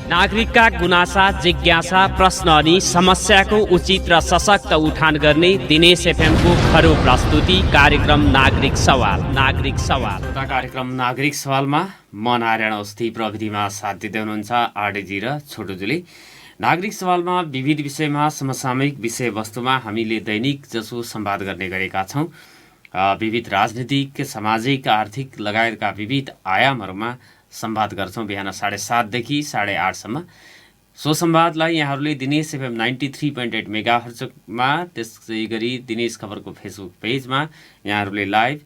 नागरिकका गुनासा, जिज्ञासा, प्रश्न अनि समस्याको उचित र सशक्त उठान गर्ने दिनेश एफएमको खरो प्रस्तुति कार्यक्रम नागरिक सवाल। कार्यक्रम नागरिक सवालमा म नारायण अवस्थी, प्रविधिमा साथ दिँदै हुनुहुन्छ आरडीजी र छोटोजुली। नागरिक सवालमा विविध विषयमा समसामयिक विषयवस्तुमा हामीले दैनिक जसो संवाद गर्ने गरेका छौँ। विविध राजनीतिक, सामाजिक, आर्थिक लगायतका विविध आयामहरूमा संवाद गर्छौँ बिहान 7:30 देखि 8:30सम्म। सो संवादलाई यहाँहरूले दिनेश एफएम 93.8 मेगाहर्जमा, त्यसै गरी दिनेश खबरको फेसबुक पेजमा यहाँहरूले लाइभ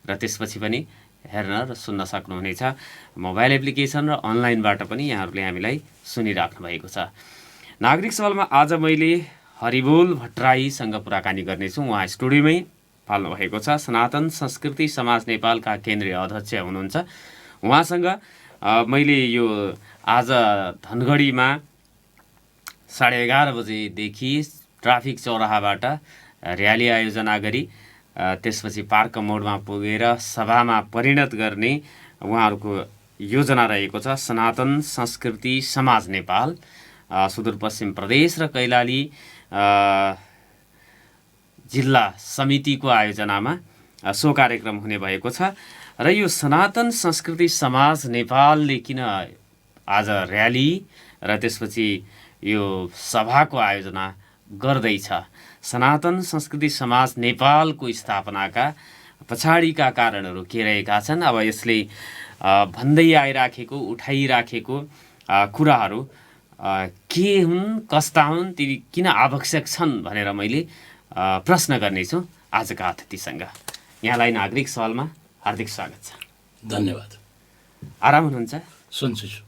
र त्यसपछि पनि हेर्न र सुन्न सक्नुहुनेछ। मोबाइल एप्लिकेसन र अनलाइनबाट पनि यहाँहरूले हामीलाई सुनिराख्नु भएको छ। नागरिक सवालमा आज मैले हरिबोल भट्टराईसँग कुराकानी गर्नेछु। उहाँ स्टुडियोमै पाल्नु भएको छ। सनातन संस्कृति समाज नेपालका केन्द्रीय अध्यक्ष हुनुहुन्छ। उहाँसँग मैले यो आज धनगढीमा 11:30 बजेदेखि ट्राफिक चौराहाबाट र्याली आयोजना गरी त्यसपछि पार्क मोडमा पुगेर सभामा परिणत गर्ने उहाँहरूको योजना रहेको छ। सनातन संस्कृति समाज नेपाल सुदूरपश्चिम प्रदेश र कैलाली जिल्ला समितिको आयोजनामा सो कार्यक्रम हुने भएको छ। र यो सनातन संस्कृति समाज नेपालले किन आज र्याली र त्यसपछि यो सभाको आयोजना गर्दैछ, सनातन संस्कृति समाज नेपालको स्थापनाका पछाडिका कारणहरू के रहेका छन्, अब यसले भन्दै आइराखेको, उठाइराखेको कुराहरू के हुन्, कस्ता हुन्, ती किन आवश्यक छन् भनेर मैले प्रश्न गर्नेछु आजका अतिथिसँग। यहाँलाई नागरिक सवालमा हार्दिक स्वागत छ। धन्यवाद। आराम हुनुहुन्छ? सन्चै छु।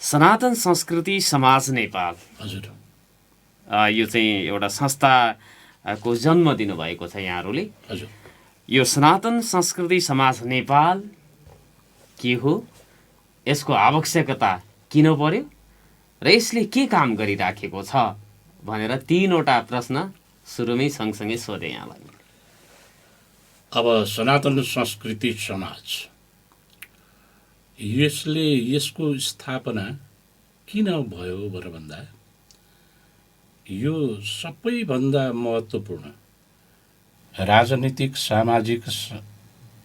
सनातन संस्कृति समाज नेपाल, हजुर, यो चाहिँ एउटा संस्थाको जन्म दिनुभएको छ यहाँहरूले। हजुर, यो सनातन संस्कृति समाज नेपाल के हो, यसको आवश्यकता किन पर्यो र यसले के काम गरिराखेको छ भनेर 3वटा प्रश्न सुरुमै सँगसँगै सोधेँ यहाँलाई। अब सनातन संस्कृति समाज, यसको स्थापना किन भयो भनेर भन्दा यो सबैभन्दा महत्त्वपूर्ण राजनीतिक, सामाजिक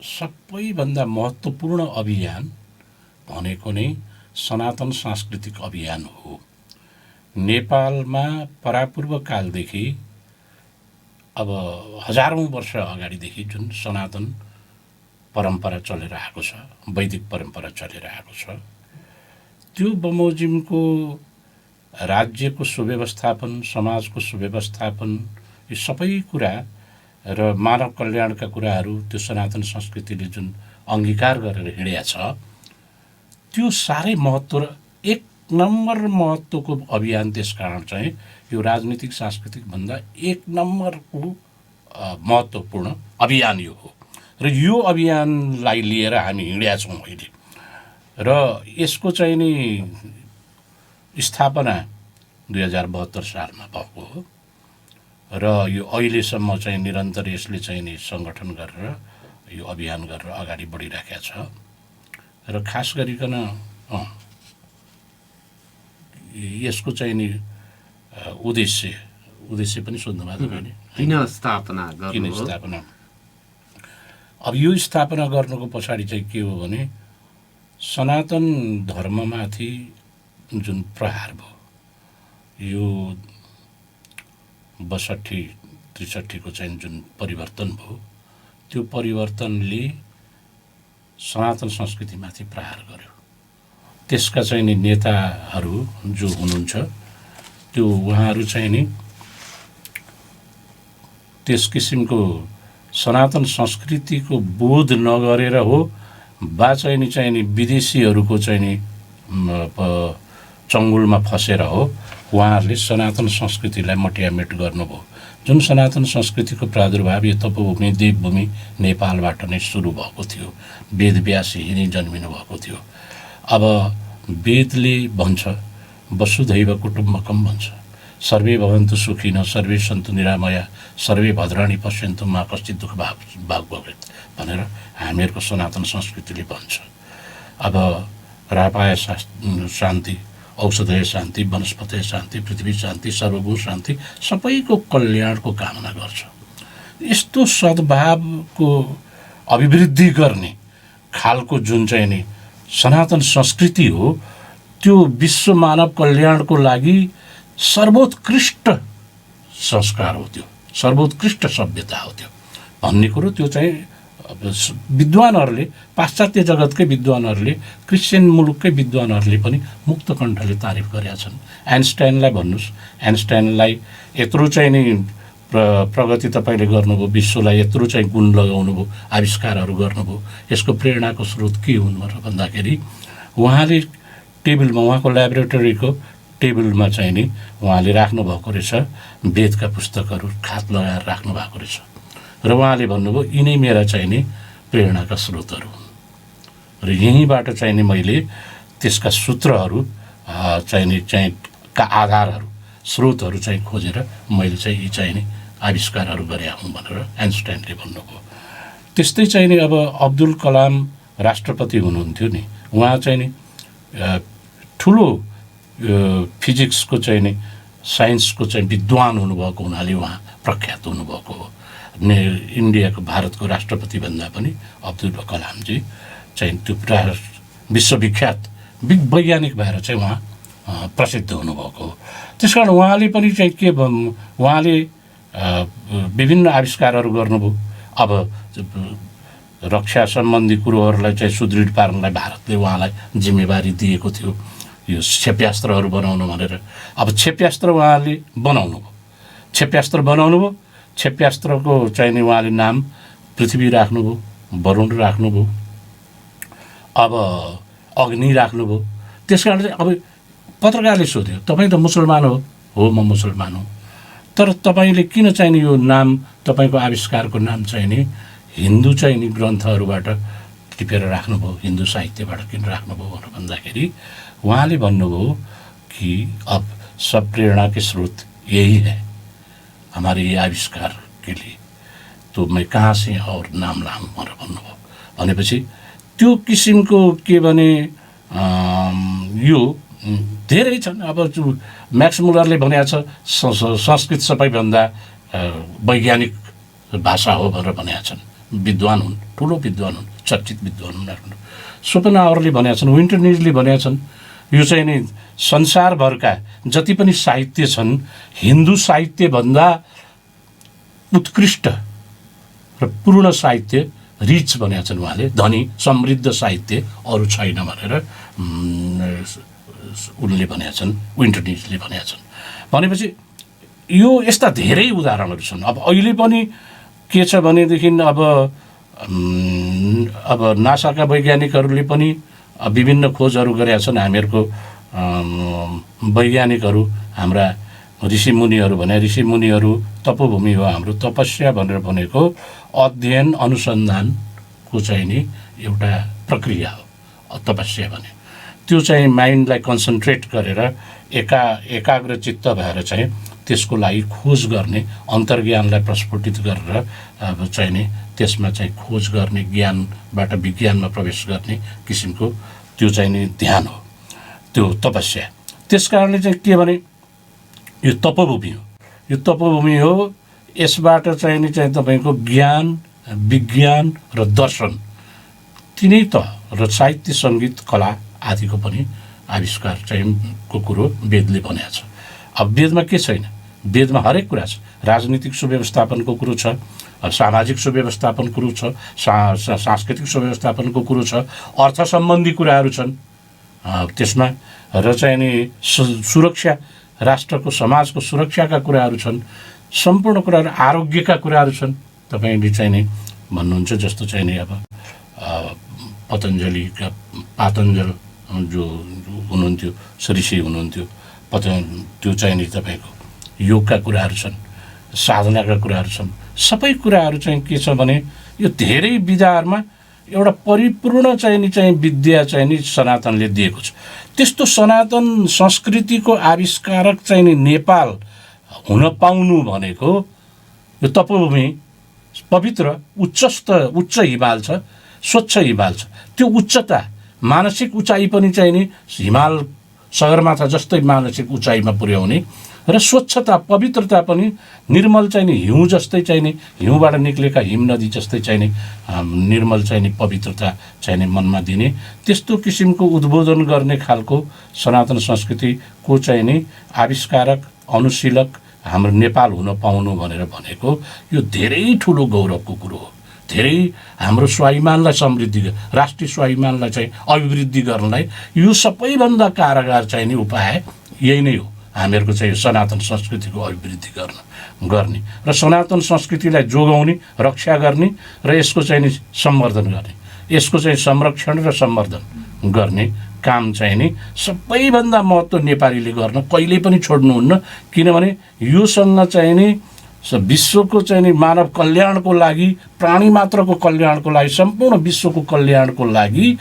सबैभन्दा महत्त्वपूर्ण अभियान भनेको नै सनातन सांस्कृतिक अभियान हो। नेपालमा परापूर्व कालदेखि अब हजारौँ वर्ष अगाडिदेखि जुन सनातन परम्परा चलेर आएको छ, वैदिक परम्परा चलेर आएको छ, त्यो बमोजिमको राज्यको सुव्यवस्थापन, समाजको सुव्यवस्थापन, यो सबै कुरा र मानव कल्याणका कुराहरू त्यो सनातन संस्कृतिले जुन अङ्गीकार गरेर हिँडेको छ, त्यो साह्रै महत्त्व र 1 नम्बर महत्त्वको अभियान। त्यस कारण चाहिँ यो राजनीतिक सांस्कृतिक भन्दा 1 नम्बरको महत्त्वपूर्ण अभियान यो हो र यो अभियानलाई लिएर हामी हिँडेका छौँ अहिले। र यसको चाहिँ नि स्थापना 2072 सालमा भएको हो र यो अहिलेसम्म चाहिँ निरन्तर यसले चाहिँ नि सङ्गठन गरेर यो अभियान गरेर अगाडि बढिराखेको छ। र खास गरिकन यसको चाहिँ नि उद्देश्य पनि सोध्नु भएको छ मैले, किन स्थापना। अब यो स्थापना गर्नुको पछाडि चाहिँ के हो भने सनातन धर्ममाथि जुन प्रहार भयो, यो 62-63 को चाहिँ जुन परिवर्तन भयो, त्यो परिवर्तनले सनातन संस्कृतिमाथि प्रहार गर्यो। त्यसका चाहिँ नि नेताहरू जो हुनुहुन्छ त्यो उहाँहरू चाहिँ नि त्यस किसिमको सनातन संस्कृतिको बोध नगरेर हो वा चाहिँ नि विदेशीहरूको चाहिँ नि चङ्गुलमा फसेर हो उहाँहरूले सनातन संस्कृतिलाई मट्यामेट गर्नुभयो। जुन सनातन संस्कृतिको प्रादुर्भाव यो तपोभूमि, देवभूमि नेपालबाट नै सुरु भएको थियो। वेदव्यास यहीँ जन्मिनु भएको थियो। अब वेदले भन्छ वसुधैव कुटुम्बकम भन्छ, सर्वे भवन्तु सुखिनः, सर्वे सन्तु निरामया, सर्वे भद्राणि पश्यन्तु मा कश्चित् दुःख भाग भवेत् भनेर हामीहरूको सनातन संस्कृतिले भन्छ। अब रापाय शान्ति, औषधीय शान्ति, वनस्पतीय शान्ति, पृथ्वी शान्ति, सर्वगुण शान्ति, सबैको कल्याणको कामना गर्छ। यस्तो सद्भावको अभिवृद्धि गर्ने खालको जुन चाहिँ नि सनातन संस्कृति हो, त्यो विश्व मानव कल्याणको लागि सर्वोत्कृष्ट संस्कार हो, त्यो सर्वोत्कृष्ट सभ्यता हो त्यो भन्ने कुरो। त्यो चाहिँ विद्वानहरूले, पाश्चात्य जगतकै विद्वानहरूले, क्रिस्चियन मुलुककै विद्वानहरूले पनि मुक्त कण्ठले तारिफ गरेका छन्। आइन्स्टाइनलाई भन्नुहोस्, आइन्स्टाइनलाई यत्रो चाहिँ नि प्रगति तपाईँले गर्नुभयो, विश्वलाई यत्रो चाहिँ गुण लगाउनु भयो, आविष्कारहरू गर्नुभयो, यसको प्रेरणाको स्रोत के हुन् भनेर भन्दाखेरि उहाँले टेबलमा, उहाँको ल्याबोरेटरीको टेबलमा चाहिँ नि उहाँले राख्नुभएको रहेछ वेदका पुस्तकहरू खात लगाएर राख्नु भएको रहेछ र उहाँले भन्नुभयो यिनै मेरा चाहिँ नि प्रेरणाका स्रोतहरू हुन् र यहीँबाट चाहिँ नि मैले त्यसका सूत्रहरू चाहिँ का आधारहरू, स्रोतहरू चाहिँ खोजेर मैले चाहिँ यी चाहिँ नि आविष्कारहरू गरे हुँ भनेर आइन्स्टाइनले भन्नुभयो। त्यस्तै चाहिँ नि अब अब्दुल कलाम राष्ट्रपति हुनुहुन्थ्यो नि, उहाँ चाहिँ नि ठुलो फिजिक्सको चाहिँ नि साइन्सको चाहिँ विद्वान हुनुभएको हुनाले उहाँ प्रख्यात हुनुभएको हो। इन्डियाको, भारतको राष्ट्रपति भन्दा पनि अब्दुल कलामजी चाहिँ त्यो विश्वविख्यात वैज्ञानिक भएर चाहिँ उहाँ प्रसिद्ध हुनुभएको हो। त्यस कारण उहाँले पनि चाहिँ के उहाँले विभिन्न आविष्कारहरू गर्नुभयो। अब रक्षा सम्बन्धी कुरोहरूलाई चाहिँ सुदृढ पार्नलाई भारतले उहाँलाई जिम्मेवारी दिएको थियो, यो क्षेप्यास्त्रहरू बनाउनु भनेर। अब क्षेप्यास्त्र उहाँले बनाउनुभयो, क्षेप्यास्त्रको चाहिँ नि उहाँले नाम पृथ्वी राख्नुभयो, वरुण राख्नुभयो, अब अग्नि राख्नुभयो। त्यस कारण चाहिँ अब पत्रकारले सोध्यो तपाईँ त मुसलमान हो, म मुसलमान हो, तर तपाईँले किन चाहिँ नि यो नाम, तपाईँको आविष्कारको नाम चाहिँ नि हिन्दू चाहिँ नि ग्रन्थहरूबाट टिपेर राख्नुभयो, हिन्दू साहित्यबाट किन राख्नुभयो भनेर भन्दाखेरि उहाँले भन्नुभयो कि अब सब प्रेरणा के स्रोत यही है, हमारे ये आविष्कार के लिए, तो मैं कहाँ से और नाम लाऊं भनेर भन्नुभयो। भनेपछि त्यो किसिमको के भने यो धेरै छन्। अब म्याक्स मुलरले भनेको छ संस्कृत सबैभन्दा वैज्ञानिक भाषा हो भनेर भनेका छन्। विद्वान हुन्, ठुलो विद्वान हुन्, चर्चित विद्वान हुन्। सोपेनहावरले भनेका छन्, विन्टरनिजले भनेका छन् यो चाहिँ नि संसारभरका जति पनि साहित्य छन् हिन्दू साहित्यभन्दा उत्कृष्ट र पूर्ण साहित्य, रिच भनेका छन् उहाँले, धनी समृद्ध साहित्य अरू छैन भनेर उनले भनेका छन्, विन्टरनिजले भनेका छन्। भनेपछि यो यस्ता धेरै उदाहरणहरू छन्। अब अहिले पनि के छ भनेदेखि अब नासाका वैज्ञानिकहरूले पनि विभिन्न खोजहरू गरेका छन्। हामीहरूको वैज्ञानिकहरू, हाम्रा ऋषिमुनिहरू भने, ऋषिमुनिहरू तपोभूमि हो हाम्रो। तपस्या भनेर भनेको अध्ययन अनुसन्धानको चाहिँ नि एउटा प्रक्रिया हो तपस्या भने। त्यो चाहिँ माइन्डलाई कन्सन्ट्रेट गरेर एकाग्र चित्त भएर चाहिँ त्यसको लागि खोज गर्ने, अन्तर्ज्ञानलाई प्रस्फुटित गरेर अब चाहिँ नि त्यसमा चाहिँ खोज गर्ने, ज्ञानबाट विज्ञानमा प्रवेश गर्ने किसिमको त्यो चाहिँ नि ध्यान हो, त्यो तपस्या। त्यस कारणले चाहिँ के भने यो तपोभूमि हो, यो तपोभूमि हो। यसबाट चाहिँ नि चाहिँ तपाईँको ज्ञान, विज्ञान र दर्शन तिनै त र साहित्य, सङ्गीत, कला आदिको पनि आविष्कार चाहिँ को कुरो वेदले भनेको छ। अब वेदमा के छैन? वेदमा हरेक कुरा छ। राजनीतिक सुव्यवस्थापनको कुरो छ, सामाजिक सुव्यवस्थापन कुरो छ, सांस्कृतिक सुव्यवस्थापनको कुरो छ, अर्थ सम्बन्धी कुराहरू छन् त्यसमा, र चाहिँ नि सुरक्षा, राष्ट्रको समाजको सुरक्षाका कुराहरू छन्, सम्पूर्ण कुराहरू, आरोग्यका कुराहरू छन्। तपाईँले चाहिँ नि भन्नुहुन्छ जस्तो चाहिँ नि अब पातञ्जल जो हुनुहुन्थ्यो, ऋषि हुनुहुन्थ्यो, त्यो चाहिँ नि तपाईँको योगका कुराहरू छन्, साधनाका कुराहरू छन्। सबै कुराहरू चाहिँ के छ भने यो धेरै विधाहरूमा एउटा परिपूर्ण चाहिँ विद्या चाहिँ नि सनातनले दिएको छ। त्यस्तो सनातन संस्कृतिको आविष्कारक चाहिँ नि नेपाल हुन पाउनु भनेको यो तपोभूमि, पवित्र उच्च हिमाल छ, स्वच्छ हिमाल छ। त्यो उच्चता, मानसिक उचाइ पनि चाहिँ नि हिमाल सगरमाथा जस्तै मानसिक उचाइमा पुर्याउने र स्वच्छता पवित्रता पनि निर्मल चाहिने हिउँ जस्तै चाहिने हिउँबाट निक्लेका हिम नदी जस्तै चाहिने निर्मल चाहिने पवित्रता चाहिने मनमा दिने त्यस्तो किसिमको उद्बोधन गर्ने खालको सनातन संस्कृतिको चाहिने आविष्कारक अनुशीलक हाम्रो नेपाल हुन पाउनु भनेको यो धेरै ठुलो गौरवको कुरो हो। धेरै हाम्रो स्वाभिमानलाई समृद्धि राष्ट्रिय स्वाभिमानलाई चाहिँ अभिवृद्धि गर्नलाई यो सबैभन्दा कारगर चाहिने उपाय यही नै हो। हामीहरूको चाहिँ सनातन संस्कृतिको अभिवृद्धि गर्ने र सनातन संस्कृतिलाई जोगाउने रक्षा गर्ने र यसको चाहिँ सम्वर्धन गर्ने यसको चाहिँ संरक्षण र सम्वर्धन गर्ने काम चाहिँ नि सबैभन्दा महत्त्व नेपालीले गर्न कहिले पनि छोड्नुहुन्न। किनभने योसँग चाहिँ नि विश्वको चाहिँ नि मानव कल्याणको लागि प्राणी मात्रको कल्याणको लागि सम्पूर्ण विश्वको कल्याणको लागि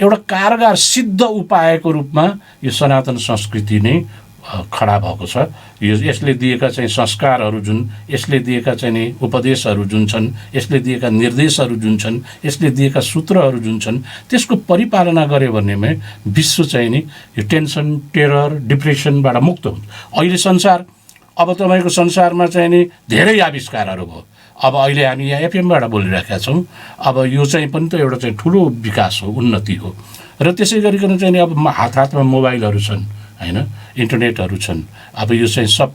एउटा कारगर सिद्ध उपायको रूपमा यो सनातन संस्कृति नै खडा भएको छ। यसले दिएका चाहिँ संस्कारहरू जुन यसले दिएका चाहिँ नि उपदेशहरू जुन छन् यसले दिएका निर्देशहरू जुन छन् यसले दिएका सूत्रहरू जुन छन् त्यसको परिपालना गर्यो भनेमा विश्व चाहिँ नि यो टेन्सन टेरर डिप्रेसनबाट मुक्त हुन्छ। अहिले संसार अब तपाईँको संसारमा चाहिँ नि धेरै आविष्कारहरू भयो। अब अहिले हामी यहाँ एफएमबाट बोलिरहेका छौँ। अब यो चाहिँ पनि त एउटा चाहिँ ठुलो विकास हो उन्नति हो। र त्यसै गरिकन चाहिँ नि अब हातमा मोबाइलहरू छन् हैन इन्टरनेटहरू छन्। अब यो चाहिँ सब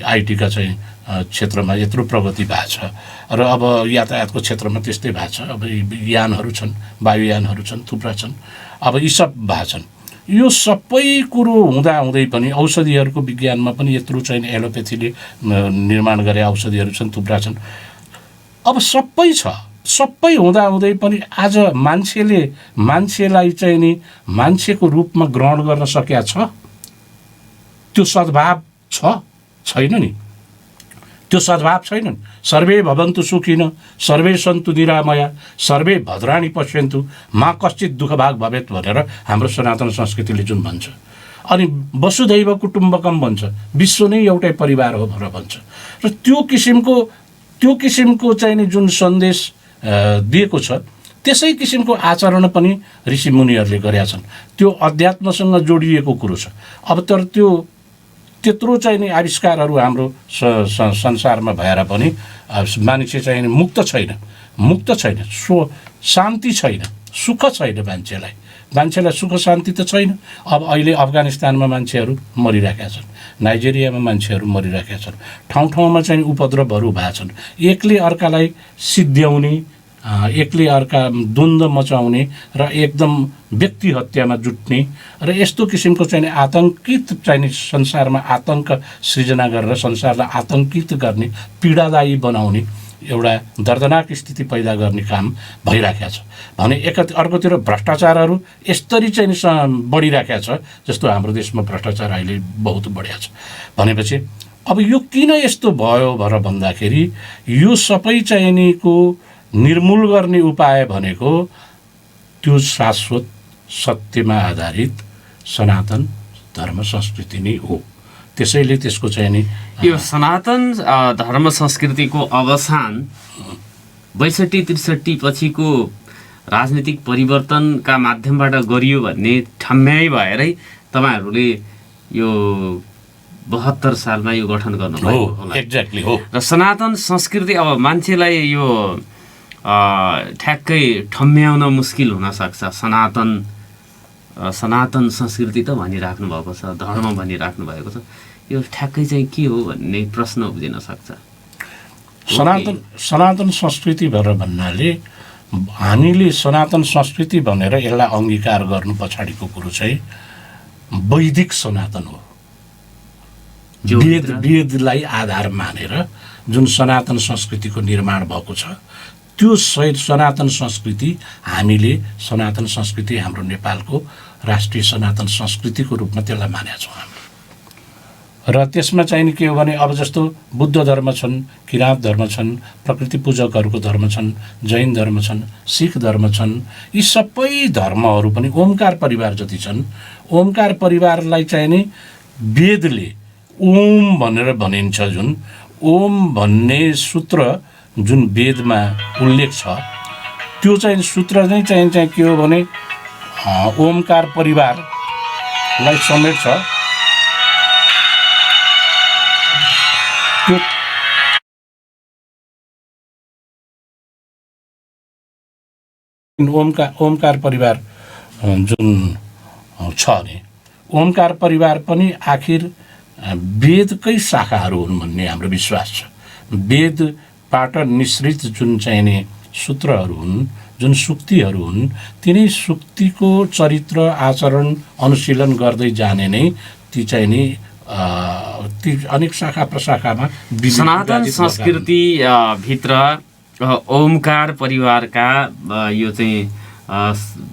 आइटीका चाहिँ क्षेत्रमा यत्रो प्रगति भएको छ र अब यातायातको क्षेत्रमा त्यस्तै भएको छ। अब यानहरू छन् वायुयानहरू छन् थुप्रा छन्। अब यी सब भएको छन्। यो सबै कुरो हुँदाहुँदै पनि औषधिहरूको विज्ञानमा पनि यत्रो चाहिँ एलोपेथीले निर्माण गरे औषधिहरू छन् थुप्रा छन्। अब सबै छ। सबै हुँदाहुँदै पनि आज मान्छेलाई चाहिँ नि मान्छेको रूपमा ग्रहण गर्न सकेका छ त्यो सद्भाव छैन नि। त्यो सद्भाव छैन। सर्वे भवन्तु सुखिन सर्वे सन्तु निरामया सर्वे भद्राणि पश्यन्तु मा कश्चित् दुःखभाग भवेत् भनेर हाम्रो सनातन संस्कृतिले जुन भन्छ। अनि वसुधैव कुटुम्बकम भन्छ विश्व नै एउटै परिवार हो भनेर भन्छ। र त्यो किसिमको चाहिँ नि जुन सन्देश दिएको छ त्यसै किसिमको आचरण पनि ऋषिमुनिहरूले गरेका छन्। त्यो अध्यात्मसँग जोडिएको कुरो छ। अब तर त्यत्रो चाहिँ नि आविष्कारहरू हाम्रो संसारमा भएर पनि मान्छे चाहिँ मुक्त छैन शान्ति छैन सुख छैन। मान्छेलाई सुख शान्ति त छैन। अब अहिले अफगानिस्तानमा मान्छेहरू मरिरहेका छन् नाइजेरियामा मान्छेहरू मरिरहेका छन् ठाउँ ठाउँमा चाहिँ उपद्रवहरू भएका छन्। एकले अर्कालाई सिद्ध्याउने एकले अर्का द्वन्द्व मचाउने र एकदम व्यक्ति हत्यामा जुट्ने र यस्तो किसिमको चाहिँ आतङ्कित चाहिँ संसारमा आतङ्क सृजना गरेर संसारलाई आतङ्कित गर्ने पीडादायी बनाउने एउटा दर्दनाक स्थिति पैदा गर्ने काम भइराखेको छ भने अर्कोतिर भ्रष्टाचारहरू यसरी चाहिँ बढिराखेको छ। जस्तो हाम्रो देशमा भ्रष्टाचार अहिले बहुत बढेको छ भनेपछि अब यो किन यस्तो भयो भनेर भन्दाखेरि यो सबै चाहिनेको निर्मूल गर्ने उपाय भनेको त्यो शाश्वत सत्यमा आधारित सनातन धर्म संस्कृति नै हो। त्यसैले त्यसको चाहिँ नि यो सनातन धर्म संस्कृतिको अवसान 62-63 पछिको राजनीतिक परिवर्तनका माध्यमबाट गरियो भन्ने ठम्याइ भएरै तपाईँहरूले यो 72 सालमा यो गठन गर्नुभएको होला। एक्ज्याक्टली हो। र सनातन संस्कृति अब मान्छेलाई यो ठ्याक्कै ठम्याउन मुस्किल हुनसक्छ। सनातन संस्कृति त भनिराख्नु भएको छ धर्म भनिराख्नु भएको छ यो ठ्याक्कै चाहिँ के हो भन्ने प्रश्न उब्जिन सक्छ। सनातन संस्कृति भनेर भन्नाले हामीले सनातन संस्कृति भनेर यसलाई अङ्गीकार गर्नु पछाडिको कुरो चाहिँ वैदिक सनातन हो। वेदलाई आधार मानेर जुन सनातन संस्कृतिको निर्माण भएको छ त्यो सनातन संस्कृति हामीले सनातन संस्कृति हाम्रो नेपालको राष्ट्रिय सनातन संस्कृतिको रूपमा त्यसलाई मानेका छौँ हामी। र त्यसमा चाहिँ के हो भने अब जस्तो बुद्ध धर्म छन् किराँत धर्म छन् प्रकृति पूजकहरूको धर्म छन् जैन धर्म छन् सिख धर्म छन्। यी सबै धर्महरू पनि ओमकार परिवार जति छन्। ओमकार परिवारलाई चाहिँ नि वेदले ओम भनेर भनिन्छ। जुन ओम भन्ने सूत्र जुन वेदमा उल्लेख छ त्यो चाहिँ सूत्र नै चाहिँ के हो भने ओमकार परिवार लाई समेट्छ त्यो ओमकार परिवार जुन छ नि, ओमकार परिवार पनि आखिर वेदकै शाखाहरू हुन् भन्ने हाम्रो विश्वास छ। वेदबाट निश्रित जुन चाहिने सूत्रहरू हुन्, जुन सुक्तिहरू हुन्, तिनै सुक्तिको चरित्र आचरण अनुशीलन गर्दै जाने नै ती चाहिने ती अनेक शाखा प्रशाखामा सनातन संस्कृति भित्र ओमकार परिवारका यो चाहिँ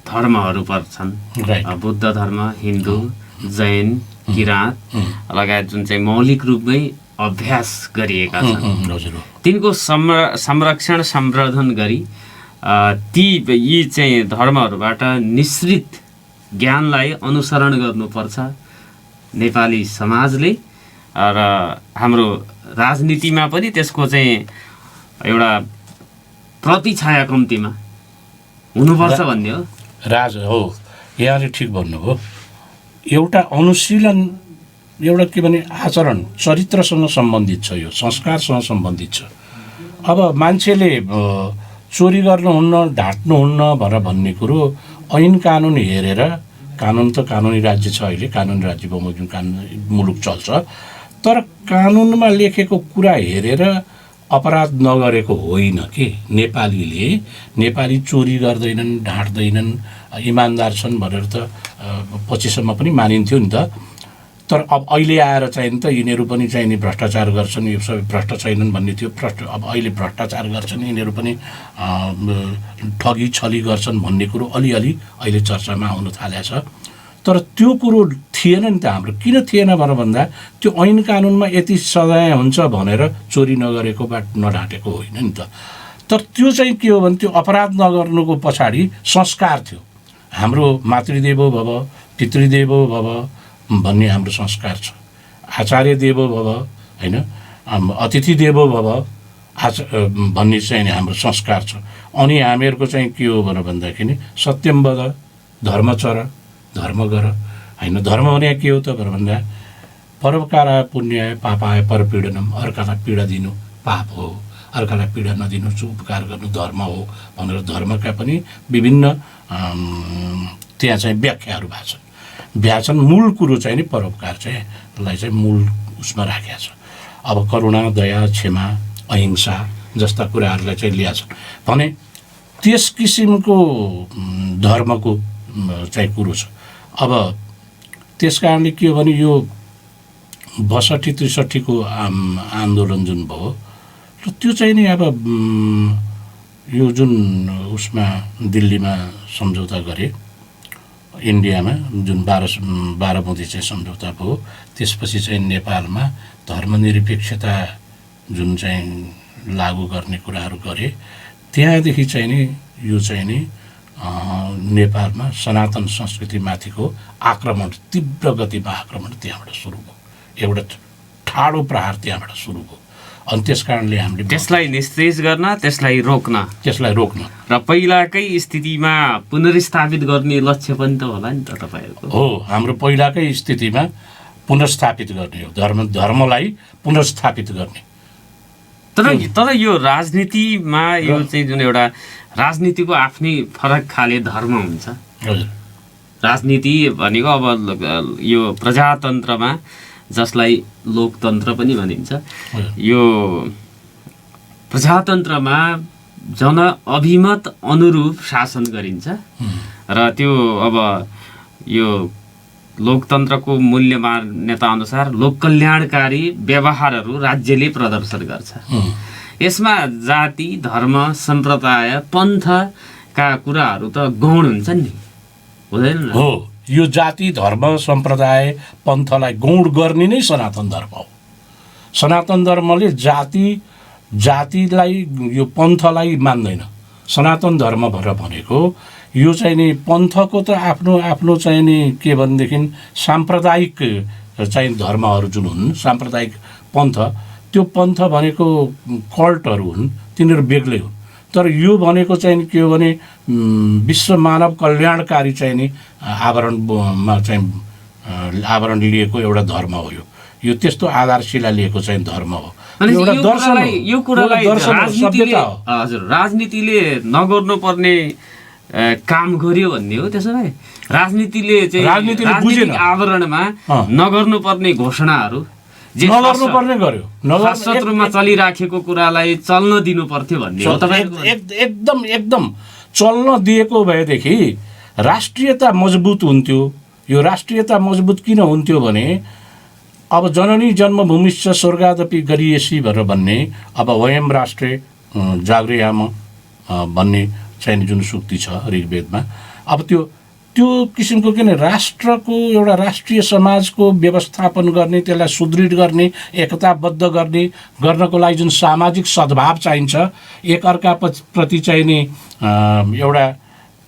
धर्महरू पर्छन्। बुद्ध धर्म, हिन्दू, जैन, किराँत लगायत जुन चाहिँ मौलिक रूपमै अभ्यास गरिएका छन्, तिनको संरक्षण सम्वर्धन गरी यी चाहिँ धर्महरूबाट निश्रित ज्ञानलाई अनुसरण गर्नुपर्छ नेपाली समाजले। र हाम्रो राजनीतिमा पनि त्यसको चाहिँ एउटा प्रतिछाया कम्तीमा हुनुपर्छ भन्ने हो। हो, यहाँले ठिक भन्नुभयो। एउटा अनुशीलन, एउटा के भने आचरण चरित्रसँग सम्बन्धित छ, यो संस्कारसँग सम्बन्धित छ। अब मान्छेले चोरी गर्नुहुन्न, ढाँट्नुहुन्न भन्ने कुरो ऐन कानुन हेरेर, कानुन त कानुनी राज्य छ अहिले, कानुनी राज्य बमोजिम कानुन मुलुक चल्छ, तर कानुनमा लेखेको कुरा हेरेर अपराध नगरेको होइन कि नेपाली चोरी गर्दैनन्, ढाँट्दैनन्, इमान्दार छन् भनेर त पछिसम्म पनि मानिन्थ्यो नि त। तर अब अहिले आएर चाहिँ त यिनीहरू पनि चाहिँ नि भ्रष्टाचार गर्छन्, यो सबै भ्रष्ट छैनन् भन्ने थियो। अब अहिले भ्रष्टाचार गर्छन्, यिनीहरू पनि ठगी छली गर्छन् भन्ने कुरो अलिअलि अहिले चर्चामा आउन थालेको छ। तर त्यो कुरो थिएन नि त हाम्रो। किन थिएन भन्दा त्यो ऐन कानुनमा यति सजाय हुन्छ भनेर चोरी नगरेको बाट नढाँटेको होइन नि त। तर त्यो चाहिँ के हो भने त्यो अपराध नगर्नुको पछाडि संस्कार थियो। हाम्रो मातृदेवो भव, पितृदेवो भव भन्ने हाम्रो संस्कार छ। आचार्य देवो भव, होइन, अतिथि देवो भव भन्ने चाहिँ हाम्रो संस्कार छ। अनि हामीहरूको चाहिँ के हो भन्दाखेरि सत्यम वद, धर्मचर, धर्म गर, होइन। धर्म भने के हो त भन्दा परोपकाराय पुण्याय पापाय परपीडनम, अर्कालाई पीडा दिनु पाप हो, अर्कालाई पीडा नदिनु उपकार गर्नु धर्म हो भनेर धर्मका पनि विभिन्न त्यहाँ चाहिँ व्याख्याहरू भएका छन्। मूल कुरो चाहिँ नि परोपकार चाहिँलाई चाहिँ मूल उसमा राखेको छ। अब करुणा, दया, क्षमा, अहिंसा जस्ता कुराहरूलाई चाहिँ ल्याएको छन् भने त्यस किसिमको धर्मको चाहिँ कुरो छ। अब त्यस कारणले के हो भने यो 62-63 आन्दोलन जुन भयो र त्यो चाहिँ नि अब यो जुन उसमा दिल्लीमा सम्झौता गरे, इन्डियामा जुन 12 बुँदे चाहिँ सम्झौता भयो, त्यसपछि चाहिँ नेपालमा धर्मनिरपेक्षता जुन चाहिँ लागू गर्ने कुराहरू गरे। त्यहाँदेखि चाहिँ नि यो चाहिँ नि नेपालमा सनातन संस्कृतिमाथिको आक्रमण, तीव्र गतिमा आक्रमण त्यहाँबाट सुरु भयो। एउटा ठाडो प्रहार त्यहाँबाट सुरु भयो। अनि त्यस कारणले हामीले त्यसलाई निस्तेज गर्न, त्यसलाई रोक्न र पहिलाकै स्थितिमा पुनर्स्थापित गर्ने लक्ष्य पनि त होला नि त तपाईँहरूको। हो, हाम्रो पहिलाकै स्थितिमा पुनर्स्थापित गर्ने हो, धर्मलाई पुनर्स्थापित गर्ने। तर यो राजनीतिमा यो चाहिँ जुन एउटा राजनीतिको आफ्नै फरक खाले धर्म हुन्छ। हजुर, राजनीति भनेको अब यो प्रजातन्त्रमा, जसलाई लोकतन्त्र पनि भनिन्छ, यो प्रजातन्त्रमा जनअभिमत अनुरूप शासन गरिन्छ र त्यो अब यो लोकतन्त्रको मूल्य मान्यता अनुसार लोक कल्याणकारी व्यवहारहरू राज्यले प्रदर्शन गर्छ। यसमा जाति, धर्म, सम्प्रदाय, पन्थका कुराहरू त गौण हुन्छन् नि, हुँदैन? हो, यो जाति, धर्म, सम्प्रदाय, पन्थलाई गौण गर्ने नै सनातन धर्म हो। सनातन धर्मले जातिलाई, यो पन्थलाई मान्दैन। सनातन धर्म भनेको यो चाहिँ नि पन्थको त आफ्नो चाहिँ नि के भनेदेखि साम्प्रदायिक चाहिँ धर्महरू जुन हुन्, साम्प्रदायिक पन्थ, त्यो पन्थ भनेको कल्टहरू हुन्, तिनीहरू बेग्लै हुन्। तर यो भनेको चाहिँ के हो भने विश्व मानव कल्याणकारी चाहिँ नि आवरणमा चाहिँ आवरण लिएको एउटा धर्म हो। यो त्यस्तो आधारशिला लिएको चाहिँ धर्म हो। अनि एउटा यो दर्शन हो, यो कुरालाई एउटा दर्शन हो, राजनीतिले सभ्यता हो। हजुर राजनीतिले नगर्नुपर्ने काम गर्यो भन्ने हो। त्यसो भए राजनीतिले चाहिँ राजनीतिले बुझेन। राजनीतिक आवरणमा नगर्नुपर्ने घोषणाहरू जे नगर्नुपर्ने गर्यो, शाश्वत रूपमा चलिराखेको कुरालाई चल्न दिनु पर्थ्यो भन्ने हो तपाईको। एकदम चल्न दिएको भएदेखि राष्ट्रियता मजबुत हुन्थ्यो। यो राष्ट्रियता मजबुत किन हुन्थ्यो भने अब जननी जन्मभूमिश्च स्वर्गादपि गरीयसी भनेर भन्ने, अब वयम राष्ट्रे जागृयाम भन्ने चाहिँ जुन सुक्ति छ ऋग्वेदमा, अब त्यो किसिमको किन राष्ट्रको एउटा राष्ट्रिय समाजको व्यवस्थापन गर्ने, त्यसलाई सुदृढ गर्ने, एकताबद्ध गर्नको लागि जुन सामाजिक सद्भाव चाहिन्छ, एकअर्का प्रति चाहिने एउटा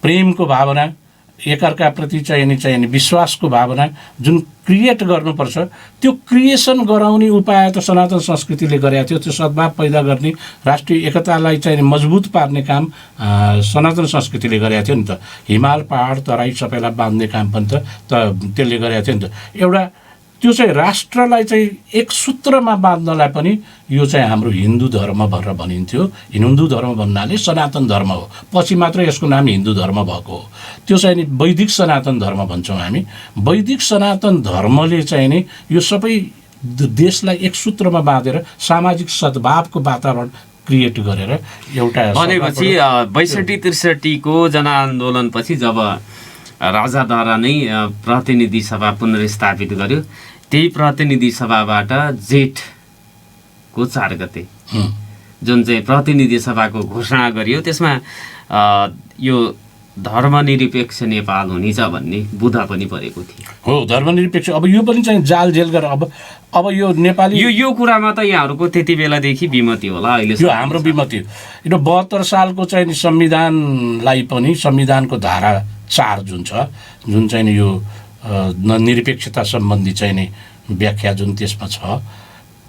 प्रेमको भावना, एकअर्काप्रति चाहिने विश्वासको भावना जुन क्रिएट गर्नुपर्छ, त्यो क्रिएसन गराउने उपाय त सनातन संस्कृतिले गरेको थियो। त्यो सद्भाव पैदा गर्ने, राष्ट्रिय एकतालाई चाहिँ मजबुत पार्ने काम सनातन संस्कृतिले गरेको थियो नि त। हिमाल पहाड तराई सबैलाई बाँध्ने काम पनि त त्यसले गरेको थियो नि त। एउटा त्यो चाहिँ राष्ट्रलाई चाहिँ एक सूत्रमा बाँध्नलाई पनि यो चाहिँ हाम्रो हिन्दू धर्म भनेर भनिन्थ्यो। हिन्दू धर्म भन्नाले सनातन धर्म हो, पछि मात्र यसको नाम हिन्दू धर्म भएको हो। त्यो चाहिँ नि वैदिक सनातन धर्म भन्छौँ हामी। वैदिक सनातन धर्मले चाहिँ नि यो सबै देशलाई एक सूत्रमा बाँधेर सामाजिक सद्भावको वातावरण क्रिएट गरेर एउटा भनेपछि ६२-६३ को जनआन्दोलनपछि जब राजाद्वारा नै प्रतिनिधि सभा पुनर्स्थापित गर्यो, त्यही प्रतिनिधि सभाबाट जेठको 4 गते जुन चाहिँ प्रतिनिधि सभाको घोषणा गरियो, त्यसमा यो धर्मनिरपेक्ष नेपाल हुनेछ भन्ने बुधा पनि परेको थियो। हो, धर्मनिरपेक्ष। अब यो पनि चाहिँ जाल जेल गरेर अब यो नेपाली यो कुरामा त यहाँहरूको त्यति बेलादेखि विमति होला। अहिले यो हाम्रो विमति हो। यो 72 सालको चाहिँ संविधानलाई पनि, संविधानको धारा 4 जुन छ, जुन चाहिँ यो निरपेक्षता सम्बन्धी चाहिँ नि व्याख्या जुन त्यसमा छ,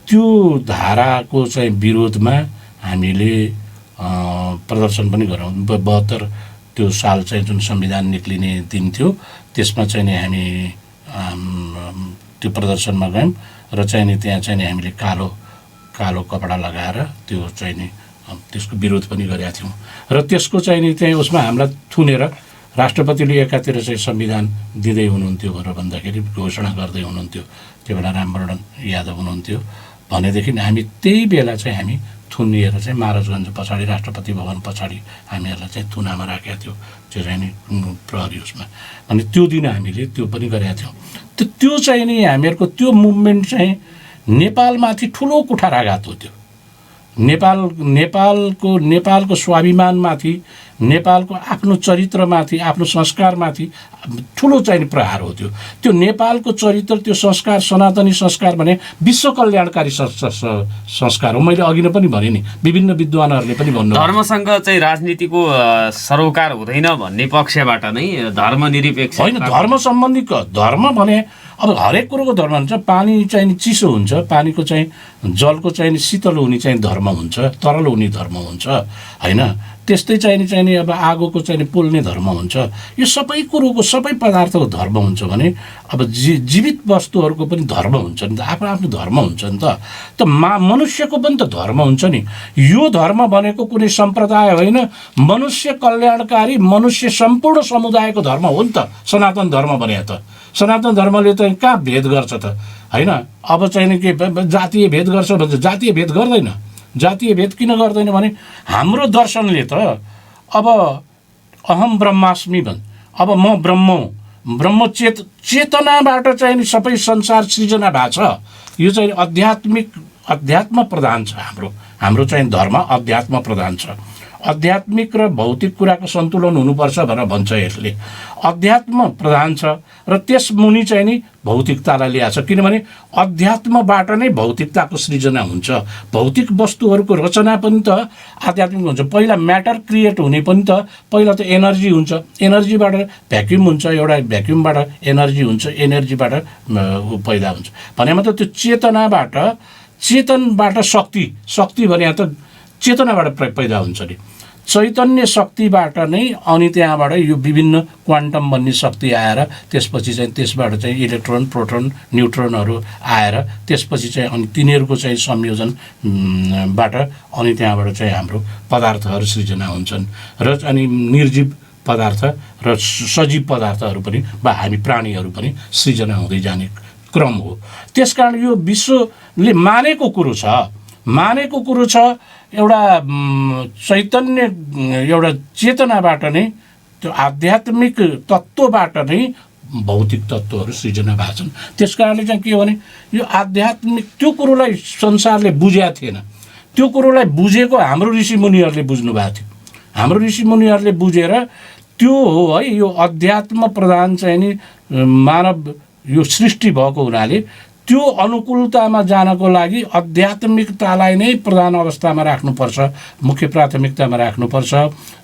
त्यो धाराको चाहिँ विरोधमा हामीले प्रदर्शन पनि गरौँ। 72 त्यो साल चाहिँ जुन संविधान निक्लिने दिन थियो, त्यसमा चाहिँ नि हामी त्यो प्रदर्शनमा गयौँ र चाहिँ नि त्यहाँ चाहिँ नि हामीले कालो कपडा लगाएर त्यो चाहिँ नि त्यसको विरोध पनि गरेका थियौँ। र त्यसको चाहिँ नि त्यहाँ उसमा हामीलाई थुनेर राष्ट्रपतिले एकातिर चाहिँ संविधान दिँदै हुनुहुन्थ्यो भनेर भन्दाखेरि, घोषणा गर्दै हुनुहुन्थ्यो, त्यो बेला रामवरण यादव हुनुहुन्थ्यो भनेदेखि हामी त्यही बेला चाहिँ हामी थुनिएर चाहिँ महाराजगञ्ज पछाडि राष्ट्रपति भवन पछाडि हामीहरूलाई चाहिँ थुनामा राखेका थियो, त्यो चाहिँ नि प्रहरी उसमा। अनि त्यो दिन हामीले त्यो पनि गरेका थियौँ। त्यो चाहिँ नि हामीहरूको त्यो मुभमेन्ट चाहिँ नेपालमाथि ठुलो कुठाराघात हो। त्यो नेपालको स्वाभिमानमाथि, नेपालको आफ्नो चरित्रमाथि, आफ्नो संस्कारमाथि ठुलो चाहिँ प्रहार हो। त्यो नेपालको चरित्र, त्यो संस्कार, सनातनी संस्कार भने विश्व कल्याणकारी संस्कार हो। मैले अघि नै पनि भने नि, विभिन्न विद्वानहरूले पनि भन्नु, धर्मसँग चाहिँ राजनीतिको सरोकार हुँदैन भन्ने पक्षबाट नै धर्मनिरपेक्ष होइन। धर्म सम्बन्धी धर्म भने अब हरेक कुरोको धर्म हुन्छ। पानी चाहिँ चिसो हुन्छ, पानीको चाहिँ जलको चाहिँ शीतल हुने चाहिँ धर्म हुन्छ, तरल हुने धर्म हुन्छ, होइन। त्यस्तै चाहिँ अब आगोको चाहिँ पोल्ने धर्म हुन्छ। यो सबै कुरोको, सबै पदार्थको धर्म हुन्छ भने अब जीवित वस्तुहरूको पनि धर्म हुन्छ नि त, आफ्नो आफ्नो धर्म हुन्छ नि त। मनुष्यको पनि त धर्म हुन्छ नि। यो धर्म भनेको कुनै सम्प्रदाय होइन, मनुष्य कल्याणकारी, मनुष्य सम्पूर्ण समुदायको धर्म हो नि त सनातन धर्म भने। त सनातन धर्मले त कहाँ भेद गर्छ त, होइन। अब चाहिँ के जातीय भेद गर्छ भन्छ, जातीय भेद गर्दैन। जातीय भेद किन गर्दैन भने हाम्रो दर्शनले त अब अहम ब्रह्मास्मि भन्, अब म ब्रह्म चेतनाबाट चाहिँ सबै संसार सृजना भएको छ। यो चाहिँ अध्यात्म प्रधान छ। हाम्रो चाहिँ धर्म अध्यात्म प्रधान छ। आध्यात्मिक र भौतिक कुराको सन्तुलन हुनुपर्छ भनेर भन्छ यसले। अध्यात्म प्रधान छ र त्यस मुनि चाहिँ नि भौतिकतालाई ल्याएको छ, किनभने अध्यात्मबाट नै भौतिकताको सृजना हुन्छ। भौतिक वस्तुहरूको रचना पनि त आध्यात्मिक हुन्छ। पहिला म्याटर क्रिएट हुने पनि त पहिला त एनर्जी हुन्छ, एनर्जीबाट भ्याक्युम हुन्छ, एउटा भ्याक्युमबाट एनर्जी हुन्छ, एनर्जीबाट पैदा हुन्छ। भनेमा त त्यो चेतनबाट शक्ति भने त चेतनाबाट पैदा हुन्छ नि। चैतन्य शक्तिबाट नै अनि त्यहाँबाट यो विभिन्न क्वान्टम भन्ने शक्ति आएर त्यसपछि चाहिँ त्यसबाट चाहिँ इलेक्ट्रोन प्रोटोन न्युट्रोनहरू आएर त्यसपछि चाहिँ अनि तिनीहरूको चाहिँ संयोजनबाट अनि त्यहाँबाट चाहिँ हाम्रो पदार्थहरू सृजना हुन्छन् र अनि निर्जीव पदार्थ र सजीव पदार्थहरू पनि वा हामी प्राणीहरू पनि सृजना हुँदै जाने क्रम हो। त्यसकारण यो विश्वले मानेको कुरो छ एउटा चैतन्य एउटा चेतनाबाट नै त्यो आध्यात्मिक तत्त्वबाट नै भौतिक तत्त्वहरू सृजना भएको छन्। त्यस कारणले चाहिँ के हो भने यो आध्यात्मिक त्यो कुरोलाई संसारले बुझेको थिएन। त्यो कुरोलाई बुझेको हाम्रो ऋषिमुनिहरूले बुझ्नु भएको थियो। हाम्रो ऋषिमुनिहरूले बुझेर त्यो हो है यो अध्यात्म प्रधान चाहिँ नि मानव यो सृष्टि भएको हुनाले त्यो अनुकूलतामा जानको लागि आध्यात्मिकतालाई नै प्रधान अवस्थामा राख्नुपर्छ, मुख्य प्राथमिकतामा राख्नुपर्छ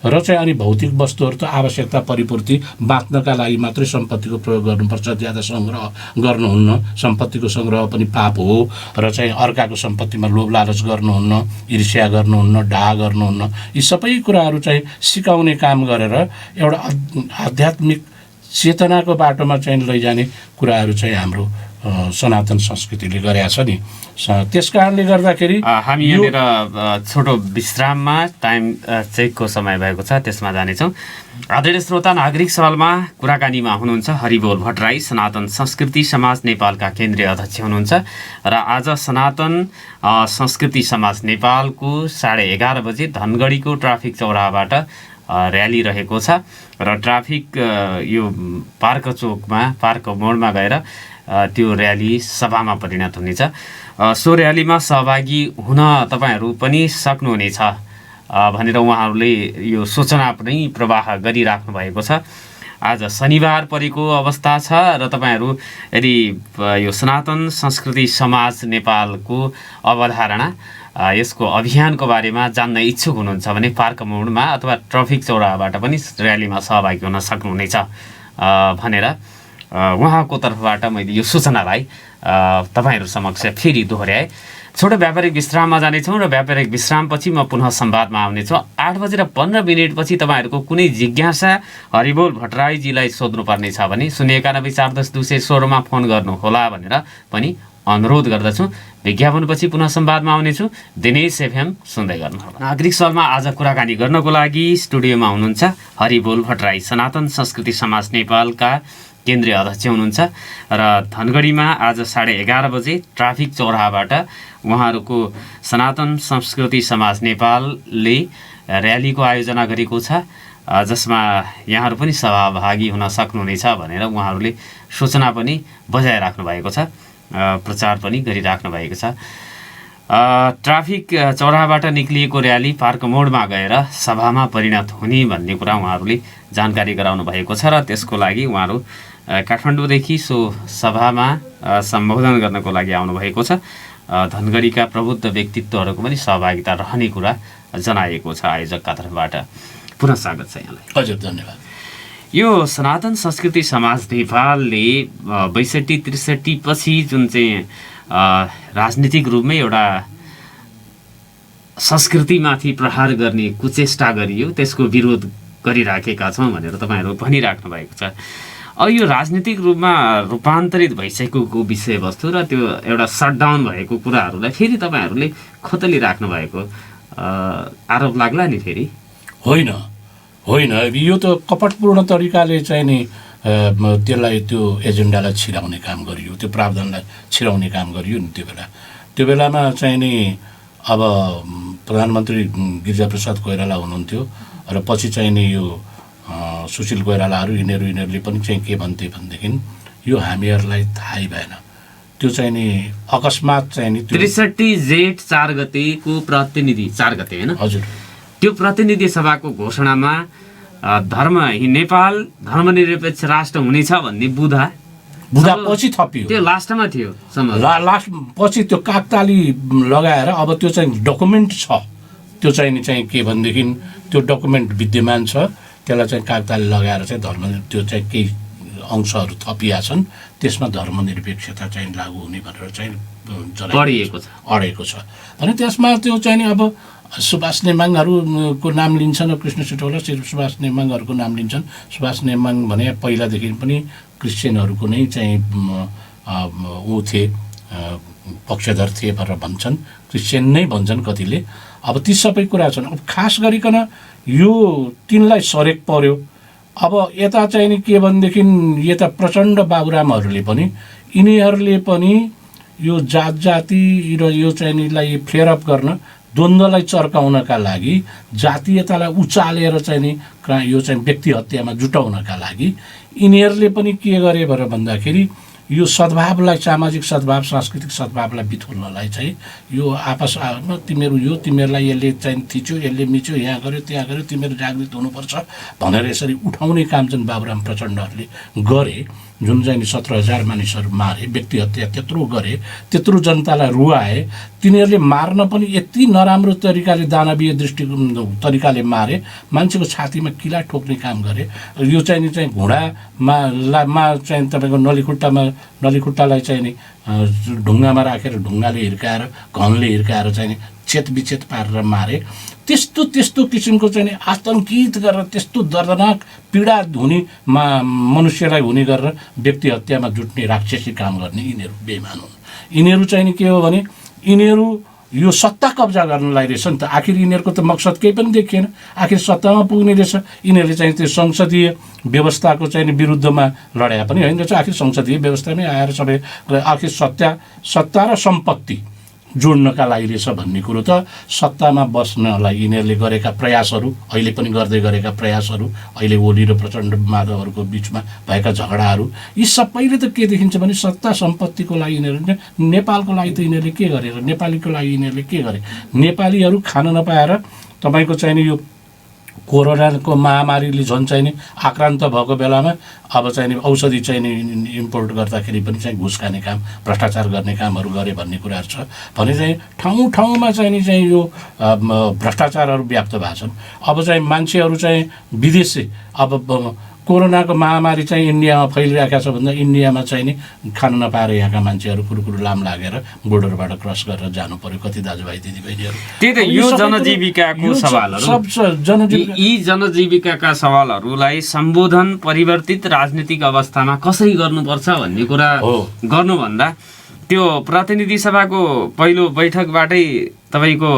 र चाहिँ अनि भौतिक वस्तुहरू त आवश्यकता परिपूर्ति बाँच्नका लागि मात्रै सम्पत्तिको प्रयोग गर्नुपर्छ, ज्यादा सङ्ग्रह गर्नुहुन्न। सम्पत्तिको सङ्ग्रह पनि पाप हो र चाहिँ अर्काको सम्पत्तिमा लोभ लालच गर्नुहुन्न, ईर्ष्या गर्नुहुन्न, डाहा गर्नुहुन्न। यी सबै कुराहरू चाहिँ सिकाउने काम गरेर एउटा आध्यात्मिक चेतनाको बाटोमा चाहिँ लैजाने कुराहरू चाहिँ हाम्रो सनातन संस्कृतिले गरेका छ नि। त्यस कारणले गर्दाखेरि हामी यहाँनिर छोटो विश्राममा टाइम चेकको समय भएको छ, त्यसमा जानेछौँ। आदरणीय श्रोता, नागरिक सवालमा कुराकानीमा हुनुहुन्छ हरिबोल भट्टराई, सनातन संस्कृति समाज नेपालका केन्द्रीय अध्यक्ष हुनुहुन्छ र आज सनातन संस्कृति समाज नेपालको 11:30 बजे धनगढीको ट्राफिक चौराहाबाट र्याली रहेको छ र ट्राफिक यो पार्क चोकमा पार्क मोडमा गएर त्यो र्याली सभामा परिणत हुनेछ। सो र्यालीमा सहभागी हुन तपाईँहरू पनि सक्नुहुनेछ भनेर उहाँहरूले यो सूचना पनि प्रवाह गरिराख्नु भएको छ। आज शनिबार परेको अवस्था छ र तपाईँहरू यदि यो सनातन संस्कृति समाज नेपालको अवधारणा यसको अभियानको बारेमा जान्न इच्छुक हुनुहुन्छ भने पार्क मोडमा अथवा ट्राफिक चौराहाबाट पनि र्यालीमा सहभागी हुन सक्नुहुनेछ भनेर उहाँको तर्फबाट मैले यो सूचनालाई तपाईँहरू समक्ष फेरि दोहोऱ्याएँ। छोटो व्यापारिक विश्राममा जानेछौँ र व्यापारिक विश्रामपछि म पुनः संवादमा आउनेछु। 8:15 तपाईँहरूको कुनै जिज्ञासा हरिबोल भट्टराईजीलाई सोध्नुपर्ने छ भने 091-410-216 मा फोन गर्नुहोला भनेर पनि अनुरोध गर्दछु। विज्ञापनपछि पुनः संवादमा आउनेछु। दिनेश एफएम सुन्दै गर्नुहोला। नागरिक सवालमा आज कुराकानी गर्नको लागि स्टुडियोमा हुनुहुन्छ हरिबोल भट्टराई, सनातन संस्कृति समाज नेपालका केन्द्रीय अध्यक्ष हुनुहुन्छ र धनगढीमा आज 11:30 बजे ट्राफिक चौराहाबाट उहाँहरूको सनातन संस्कृति समाज नेपालले र्यालीको आयोजना गरेको छ, जसमा यहाँहरू पनि सहभागी हुन सक्नुहुनेछ भनेर उहाँहरूले सूचना पनि बजाइराख्नु भएको छ, प्रचार पनि गरिराख्नु भएको छ। ट्राफिक चौराहाबाट निक्लिएको र्याली पार्क मोडमा गएर सभामा परिणत हुने भन्ने कुरा उहाँहरूले जानकारी गराउनु भएको छ र त्यसको लागि उहाँहरू काठमाडौँदेखि सो सभामा सम्बोधन गर्नको लागि आउनुभएको छ। धनगढीका प्रबुद्ध व्यक्तित्वहरूको पनि सहभागिता रहने कुरा जनाएको छ आयोजकका तर्फबाट। पुनः स्वागत छ यहाँलाई। हजुर, धन्यवाद। यो सनातन संस्कृति समाज नेपालले 62-63 पछि जुन चाहिँ राजनीतिक रूपमै एउटा संस्कृतिमाथि प्रहार गर्ने कुचेष्टा गरियो, त्यसको विरोध गरिराखेका छौँ भनेर तपाईँहरू भनिराख्नु भएको छ। अब यो राजनीतिक रूपमा रूपान्तरित भइसकेको विषयवस्तु र त्यो एउटा सटडाउन भएको कुराहरूलाई फेरि तपाईँहरूले खोतलिराख्नु भएको आरोप लाग्ला नि फेरि? होइन, यो त कपटपूर्ण तरिकाले चाहिँ नि त्यसलाई त्यो एजेन्डालाई छिराउने काम गरियो, त्यो प्रावधानलाई छिराउने काम गरियो नि। त्यो बेलामा चाहिँ नि अब प्रधानमन्त्री गिरिजाप्रसाद कोइराला हुनुहुन्थ्यो र पछि चाहिँ नि यो सुशील कोइरालाहरू यिनीहरूले पनि चाहिँ के भन्थे भनेदेखि यो हामीहरूलाई थाहै भएन। त्यो चाहिँ नि अकस्मात चाहिँ नि 63 जेठ 4 गतेको प्रतिनिधि 4 गते होइन? हजुर, त्यो प्रतिनिधि सभाको घोषणामा नेपाल धर्मनिरपेक्ष राष्ट्र हुनेछ भन्ने बुधा पछि थपियो। त्यो लास्टमा थियो, लास्ट पछि त्यो कागताली लगाएर अब त्यो चाहिँ डकुमेन्ट छ। त्यो चाहिँ के भनेदेखि त्यो डकुमेन्ट विद्यमान छ, त्यसलाई चाहिँ कागताली लगाएर चाहिँ त्यो चाहिँ केही अंशहरू थपिया छन्, त्यसमा धर्मनिरपेक्षता चाहिँ लागू हुने भनेर चाहिँ अडेको छ। अनि त्यसमा त्यो चाहिँ अब सुभाष नेमाङहरूको नाम लिन्छन्, कृष्ण सिटौला सुभाष नेमाङहरूको नाम लिन्छन्। सुभाष नेमाङ भने पहिलादेखि पनि क्रिस्चियनहरूको नै चाहिँ ऊ थिए, पक्षधर थिए भनेर भन्छन्, क्रिस्चियन नै भन्छन् कतिले। अब ती सबै कुरा छन्। अब खास गरिकन यो तिनलाई सरेक पर्यो। अब यता चाहिँ नि के भनेदेखि यता प्रचण्ड बाबुरामहरूले पनि यिनीहरूले पनि यो जात जाति र यो चाहिँ निलाई फ्लेयर अप गर्न, द्वन्द्वलाई चर्काउनका लागि, जातीयतालाई उचालेर चाहिँ नि यो चाहिँ व्यक्ति हत्यामा जुटाउनका लागि यिनीहरूले पनि के गरे भनेर भन्दाखेरि यो सद्भावलाई, सामाजिक सद्भाव, सांस्कृतिक सद्भावलाई बिथोल्नलाई चाहिँ यो आपस तिमीहरू यो तिमीहरूलाई यसले चाहिँ थिच्यो, यसले मिच्यो, यहाँ गर्यो त्यहाँ गर्यो, तिमीहरू जागृत हुनुपर्छ भनेर यसरी उठाउने काम चाहिँ बाबुराम प्रचण्डहरूले गरे। जुन चाहिँ 17,000 मानिसहरू मारे, व्यक्ति हत्या त्यत्रो गरे, त्यत्रो जनतालाई रुवाए। तिनीहरूले मार्न पनि यति नराम्रो तरिकाले, दानवीय दृष्टिकोण तरिकाले मारे, मान्छेको छातीमा किला ठोक्ने काम गरे। यो चाहिँ घुँडामा चाहिँ तपाईँको नलीखुट्टालाई चाहिँ नि ढुङ्गामा राखेर ढुङ्गाले हिर्काएर, घनले हिर्काएर चाहिँ नि चेतविचेत पारेर मारे। त्यस्तो किसिमको चाहिँ आतङ्कित गरेर त्यस्तो दर्दनाक पीडा हुने मनुष्यलाई हुने गरेर व्यक्ति हत्यामा जुट्ने राक्षसी काम गर्ने यिनीहरू बेइमान हुन्। यिनीहरू चाहिँ नि के हो भने यिनीहरू यो सत्ता कब्जा गर्नलाई रहेछ नि त। आखिर यिनीहरूको त मकसद केही पनि देखिएन। आखिर सत्तामा पुग्ने रहेछ। यिनीहरूले चाहिँ त्यो संसदीय व्यवस्थाको चाहिँ विरुद्धमा लडाए पनि होइन रहेछ। आखिर संसदीय व्यवस्थामै आएर सबै आखिर सत्ता र सम्पत्ति जोड्नका लागि रहेछ भन्ने कुरो त सत्तामा बस्नलाई यिनीहरूले गरेका प्रयासहरू, अहिले पनि गर्दै गरेका प्रयासहरू, अहिले ओली र प्रचण्ड माधवहरूको बिचमा भएका झगडाहरू, यी सबैले त के देखिन्छ भने सत्ता सम्पत्तिको लागि यिनीहरूले, नेपालको लागि त यिनीहरूले के गरे र नेपालीको लागि यिनीहरूले के गरे। नेपालीहरू खान नपाएर तपाईँको चाहिने यो कोरोनाको महामारीले झन् चाहिँ नि आक्रान्त भएको बेलामा अब चाहिँ नि औषधि चाहिँ नि इम्पोर्ट गर्दाखेरि पनि चाहिँ घुस खाने काम, भ्रष्टाचार गर्ने कामहरू गरे भन्ने कुराहरू छ भने चाहिँ ठाउँमा चाहिँ नि चाहिँ यो भ्रष्टाचारहरू व्याप्त भएको छन्। अब चाहिँ मान्छेहरू चाहिँ विदेशी, अब कोरोनाको महामारी चाहिँ इन्डियामा फैलिरहेको छ भन्दा इन्डियामा चाहिँ नि खान नपाएर यहाँका मान्छेहरू कुरो लाम लागेर बोर्डरबाट क्रस गरेर जानु पर्यो। कति दाजुभाइ दिदीबहिनीहरू, त्यही त यो जनजीविकाको सवालहरू, यी जनजीविकाका सवालहरूलाई सम्बोधन परिवर्तित राजनीतिक अवस्थामा कसरी गर्नुपर्छ भन्ने कुरा गर्नुभन्दा त्यो प्रतिनिधि सभाको पहिलो बैठकबाटै तपाईँको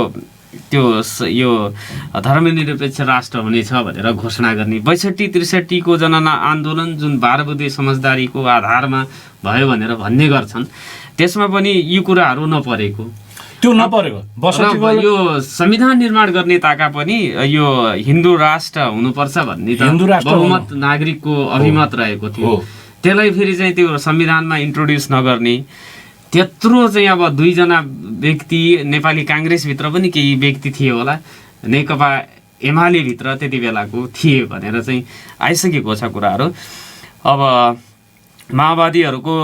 त्यो यो धर्मनिरपेक्ष राष्ट्र हुनेछ भनेर घोषणा गर्ने 62-63 को जनना आन्दोलन जुन 12 बुँदे समझदारीको आधारमा भयो भनेर भन्ने गर्छन्, त्यसमा पनि यी कुराहरू नपरेको, त्यो नपरेको यो संविधान निर्माण गर्ने ताका पनि यो हिन्दू राष्ट्र हुनुपर्छ भन्ने त बहुमत नागरिकको अभिमत रहेको थियो। त्यसलाई फेरि चाहिँ त्यो संविधानमा इन्ट्रोड्युस नगर्ने, त्यत्रो चाहिँ अब 2 जना व्यक्ति नेपाली काङ्ग्रेसभित्र पनि केही व्यक्ति थिए होला, नेकपा एमाले भित्र त्यति बेलाको थिए भनेर चाहिँ आइसकेको छ कुराहरू। अब माओवादीहरूको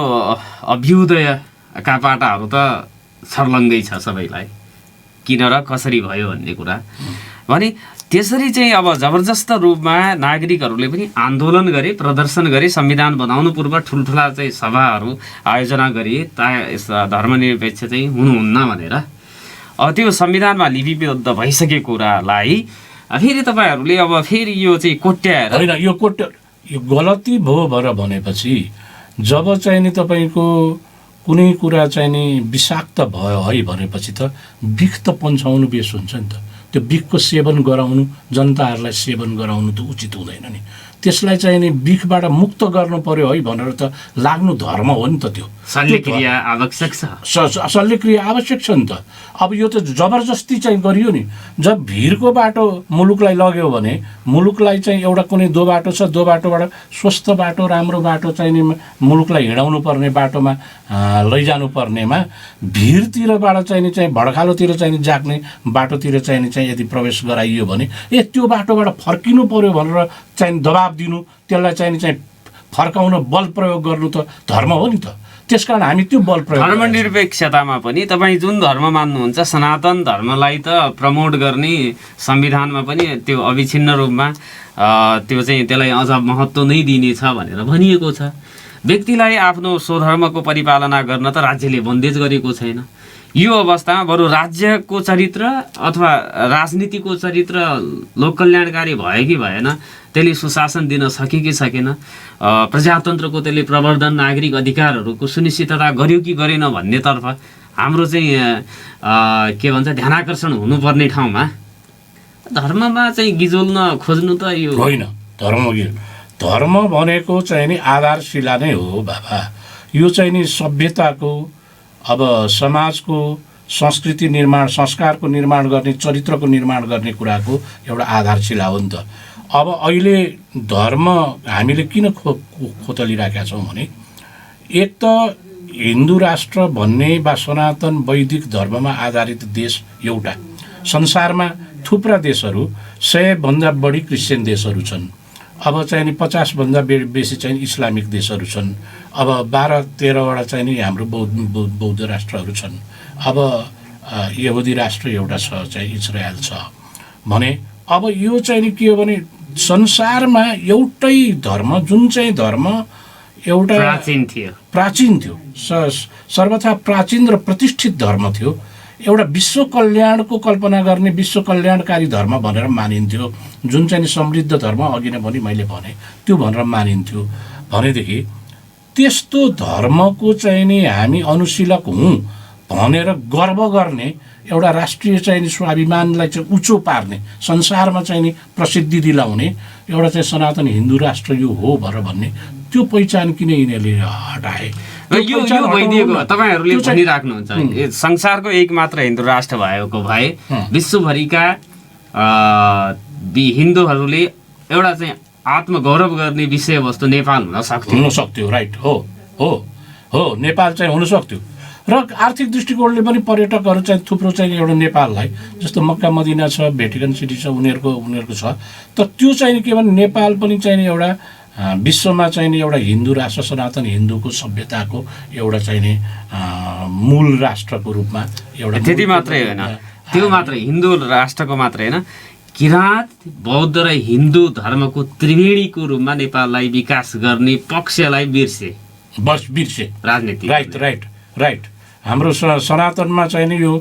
अभ्युदयका पाटाहरू त छर्लङ्गै छ सबैलाई, किन र कसरी भयो भन्ने कुरा भने त्यसरी चाहिँ अब जबरजस्त रूपमा नागरिकहरूले पनि आन्दोलन गरे, प्रदर्शन गरे, संविधान बनाउनु पूर्व ठुल्ठुला चाहिँ सभाहरू आयोजना गरे धर्मनिरपेक्ष चाहिँ हुनुहुन्न भनेर। अब त्यो संविधानमा लिपिबद्ध भइसकेको कुरालाई फेरि तपाईँहरूले अब फेरि यो चाहिँ कोट्याएर होइन, यो गलती भयो भनेर भनेपछि जब चाहिँ नि तपाईँको कुनै कुरा चाहिँ नि विषाक्त भयो है भनेपछि त बिख त पन्छाउनु बेस हुन्छ नि त। त्यो बिखको सेवन गराउनु, जनताहरूलाई सेवन गराउनु त उचित हुँदैन नि। त्यसलाई चाहिँ नि बिखबाट मुक्त गर्नु पर्यो है भनेर त लाग्नु धर्म हो नि त। त्यो शल्यक्रिया आवश्यक छ, शल्यक्रिया आवश्यक छ नि त। अब यो त जबरजस्ती चाहिँ गरियो नि। जब भिरको बाटो मुलुकलाई लग्यो भने मुलुकलाई चाहिँ एउटा कुनै दो बाटो छ, दो बाटोबाट स्वस्थ बाटो, राम्रो बाटो चाहिँ नि मुलुकलाई हिँडाउनु पर्ने बाटोमा लैजानु पर्नेमा भिरतिरबाट चाहिँ नि चाहिँ भड्कालोतिर चाहिँ नि जाग्ने बाटोतिर चाहिँ नि चाहिँ यदि प्रवेश गराइयो भने त्यो बाटोबाट फर्किनु पर्यो भनेर चाहिँ दबाब दिनु, त्यसलाई चाहिँ फर्काउन बल प्रयोग गर्नु त धर्म हो नि त। त्यसकारण हामी त्यो बल प्रयोग धर्मनिरपेक्षतामा पनि तपाईँ जुन धर्म मान्नुहुन्छ सनातन धर्मलाई त प्रमोट गर्ने संविधानमा पनि त्यो अविच्छिन्न रूपमा त्यो चाहिँ त्यसलाई अझ महत्त्व नै दिनेछ भनेर भनिएको छ। व्यक्तिलाई आफ्नो स्वधर्मको परिपालना गर्न त राज्यले बन्देज गरेको छैन। यो अवस्थामा बरु राज्यको चरित्र अथवा राजनीतिको चरित्र लोक कल्याणकारी भयो कि भएन, त्यसले सुशासन दिन सक्यो कि सकेन, प्रजातन्त्रको त्यसले प्रवर्धन, नागरिक अधिकारहरूको सुनिश्चितता गर्यो कि गरेन भन्नेतर्फ हाम्रो चाहिँ के भन्छ ध्यानाकर्षण हुनुपर्ने ठाउँमा धर्ममा चाहिँ गिजोल्न खोज्नु त यो होइन। धर्म भनेको चाहिँ नि आधारशिला नै हो बाबा। यो चाहिँ नि सभ्यताको, अब समाजको संस्कृति निर्माण, संस्कारको निर्माण गर्ने, चरित्रको निर्माण गर्ने कुराको एउटा आधारशिला हो नि त। अब अहिले धर्म हामीले किन खोतलिराखेका छौँ भने, एक त हिन्दू राष्ट्र भन्ने वा सनातन वैदिक धर्ममा आधारित देश एउटा, संसारमा थुप्रा देशहरू, 100 भन्दा बढी क्रिस्चियन देशहरू छन्। अब चाहिँ नि 50 भन्दा बेसी चाहिँ इस्लामिक देशहरू छन्। अब 12-13वटा चाहिँ नि हाम्रो बौद्ध राष्ट्रहरू छन्। अब यहुदी राष्ट्र एउटा छ, चाहिँ इजरायल छ भने अब यो चाहिँ नि के हो भने संसारमा एउटै धर्म, जुन चाहिँ धर्म एउटा प्राचीन थियो, सर्वथा प्राचीन र प्रतिष्ठित धर्म थियो, एउटा विश्व कल्याणको कल्पना गर्ने विश्व कल्याणकारी धर्म भनेर मानिन्थ्यो, जुन चाहिँ समृद्ध धर्म, अघि नै पनि मैले भने त्यो भनेर मानिन्थ्यो भनेदेखि त्यस्तो धर्मको चाहिँ नि हामी अनुशीलक हौँ भनेर गर्व गर्ने, एउटा राष्ट्रिय चाहिँ नि स्वाभिमानलाई चाहिँ उच्च पार्ने, संसारमा चाहिँ नि प्रसिद्धि दिलाउने एउटा चाहिँ सनातन हिन्दू राष्ट्र यो हो भनेर भन्ने त्यो पहिचान किन यिनीहरूले हटाए? यो भइदिएको तपाईँहरूले भनिराख्नुहुन्छ संसारको एक मात्र हिन्दू राष्ट्र भएको भए विश्वभरिका हिन्दूहरूले एउटा चाहिँ आत्मगौरव गर्ने विषयवस्तु नेपाल हुन सक्थ्यो। राइट हो नेपाल चाहिँ हुन सक्थ्यो। र आर्थिक दृष्टिकोणले पनि पर्यटकहरू चाहिँ थुप्रो चाहिँ एउटा नेपाललाई, जस्तो मक्का मदिना छ, भेटिकन सिटी छ, उनीहरूको छ। त त्यो चाहिँ के भने नेपाल पनि चाहिँ एउटा विश्वमा चाहिँ नि एउटा हिन्दू राष्ट्र, सनातन हिन्दूको सभ्यताको एउटा चाहिँ नि मूल राष्ट्रको रूपमा एउटा, त्यति मात्रै होइन, त्यो मात्रै हिन्दू राष्ट्रको मात्रै होइन, किराँत बौद्ध र हिन्दू धर्मको त्रिवेणीको रूपमा नेपाललाई विकास गर्ने पक्षलाई बिर्से राजनीति। राइट हाम्रो सनातनमा चाहिँ नि यो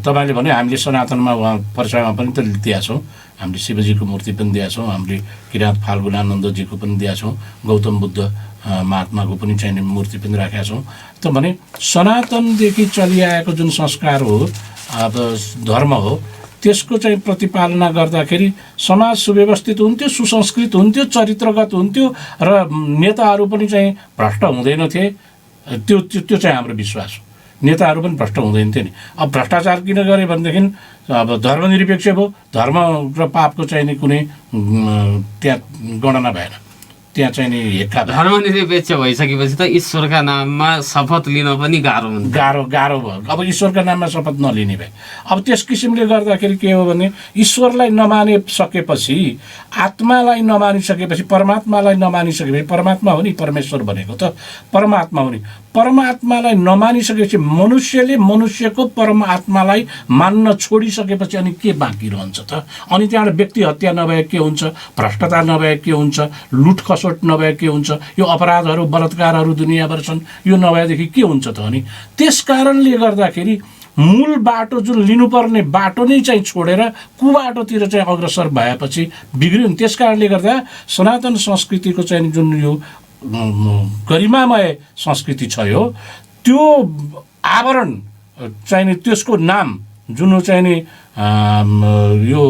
तपाईँले भने हामीले सनातनमा परिचयमा पनि त दिएका छौँ, हामीले शिवजीको मूर्ति पनि दिएका छौँ, हामीले किराँत फाल्गुनानन्दजीको पनि दिएका छौँ, गौतम बुद्ध महात्माको पनि चाहिँ मूर्ति पनि राखेका छौँ। त भने सनातनदेखि चलिआएको जुन संस्कार हो, अब धर्म हो, त्यसको चाहिँ प्रतिपालना गर्दाखेरि समाज सुव्यवस्थित हुन्थ्यो, सुसंस्कृत हुन्थ्यो, चरित्रगत हुन्थ्यो र नेताहरू पनि चाहिँ भ्रष्ट हुँदैनथे। त्यो चाहिँ हाम्रो विश्वास हो। नेताहरू पनि भ्रष्ट हुँदैन थियो नि। अब भ्रष्टाचार किन गरे भनेदेखि अब धर्मनिरपेक्ष भयो, धर्म र पापको चाहिँ नि कुनै त्यहाँ गणना भएन, त्यहाँ चाहिँ नि हेक्का। धर्मनिरपेक्ष भइसकेपछि त ईश्वरका नाममा शपथ लिन पनि गाह्रो भयो। अब ईश्वरका नाममा शपथ नलिने भए, अब त्यस किसिमले गर्दाखेरि के हो भने ईश्वरलाई नमाने सकेपछि, आत्मालाई नमानिसकेपछि, परमात्मालाई नमानिसकेपछि, परमात्मा हो नि परमेश्वर भनेको त परमात्मा हो नि, परमात्मालाई नमानिसकेपछि मनुष्यले मनुष्यको परमात्मालाई मान्न छोडिसकेपछि अनि के बाँकी रहन्छ त? अनि त्यहाँबाट व्यक्ति हत्या नभए के हुन्छ, भ्रष्टाचार नभए के हुन्छ, लुट खसोट नभए के हुन्छ, यो अपराधहरू बलात्कारहरू दुनियाँभर छन्, यो नभएदेखि के हुन्छ त? अनि त्यस कारणले गर्दाखेरि मूल बाटो जुन लिनुपर्ने बाटो नै चाहिँ छोडेर कुबाटोतिर चाहिँ अग्रसर भएपछि बिग्रियो नि। त्यस कारणले गर्दा सनातन संस्कृतिको चाहिँ जुन यो गरिमामय संस्कृति छ, यो त्यो आवरण चाहिँ नि, त्यसको नाम जुन चाहिँ नि यो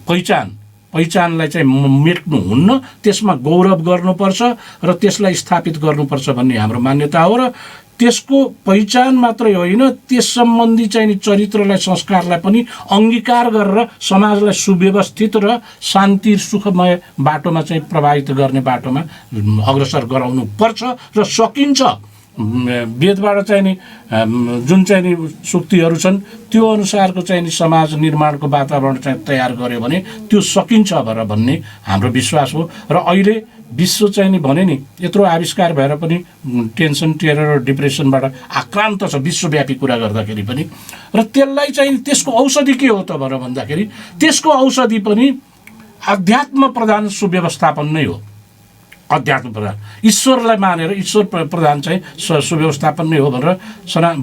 पहिचानलाई चाहिँ मेट्नु हुन्न, त्यसमा गौरव गर्नुपर्छ र त्यसलाई स्थापित गर्नुपर्छ भन्ने हाम्रो मान्यता हो। र त्यसको पहिचान मात्रै होइन, त्यस सम्बन्धी चाहिँ नि चरित्रलाई, संस्कारलाई पनि अङ्गीकार गरेर समाजलाई सुव्यवस्थित र शान्ति सुखमय बाटोमा चाहिँ प्रभावित गर्ने बाटोमा अग्रसर गराउनु पर्छ र सकिन्छ। वेदबाट चाहिँ नि जुन चाहिँ नि सुक्तिहरू छन् त्यो अनुसारको चाहिँ नि समाज निर्माणको वातावरण चाहिँ तयार गर्यो भने त्यो सकिन्छ भनेर भन्ने हाम्रो विश्वास हो। र अहिले विश्व चाहिँ नि भने नि यत्रो आविष्कार भएर पनि टेन्सन, टेरर र डिप्रेसनबाट आक्रान्त छ विश्वव्यापी कुरा गर्दाखेरि पनि। र त्यसलाई चाहिँ त्यसको औषधि के हो त भनेर भन्दाखेरि त्यसको औषधि पनि आध्यात्म प्रधान सुव्यवस्थापन नै हो। अध्यात्म प्रधान ईश्वरलाई मानेर ईश्वर प्रधान चाहिँ सुव्यवस्थापन नै हो भनेर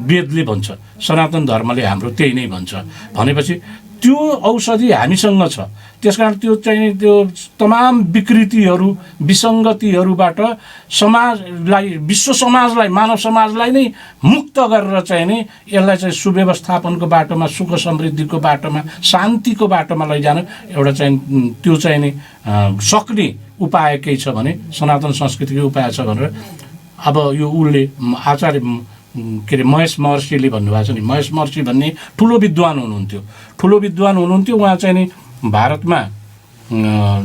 वेदले भन्छ, सनातन धर्मले हाम्रो त्यही नै भन्छ। भनेपछि त्यो औषधि हामीसँग छ। त्यसकारण त्यो चाहिँ त्यो तमाम विकृतिहरू विसङ्गतिहरूबाट समाजलाई, विश्व समाजलाई, मानव समाजलाई नै मुक्त गरेर चाहिँ नि यसलाई चाहिँ सुव्यवस्थापनको बाटोमा, सुख समृद्धिको बाटोमा, शान्तिको बाटोमा लैजान एउटा चाहिँ त्यो चाहिँ नि सक्ने उपाय केही छ भने सनातन संस्कृतिको उपाय छ भनेर अब यो उसले आचार्य के अरे महेश महर्षिले भन्नुभएको छ नि। महेश महर्षि भन्ने ठुलो विद्वान हुनुहुन्थ्यो, ठुलो विद्वान हुनुहुन्थ्यो। उहाँ चाहिँ नि भारतमा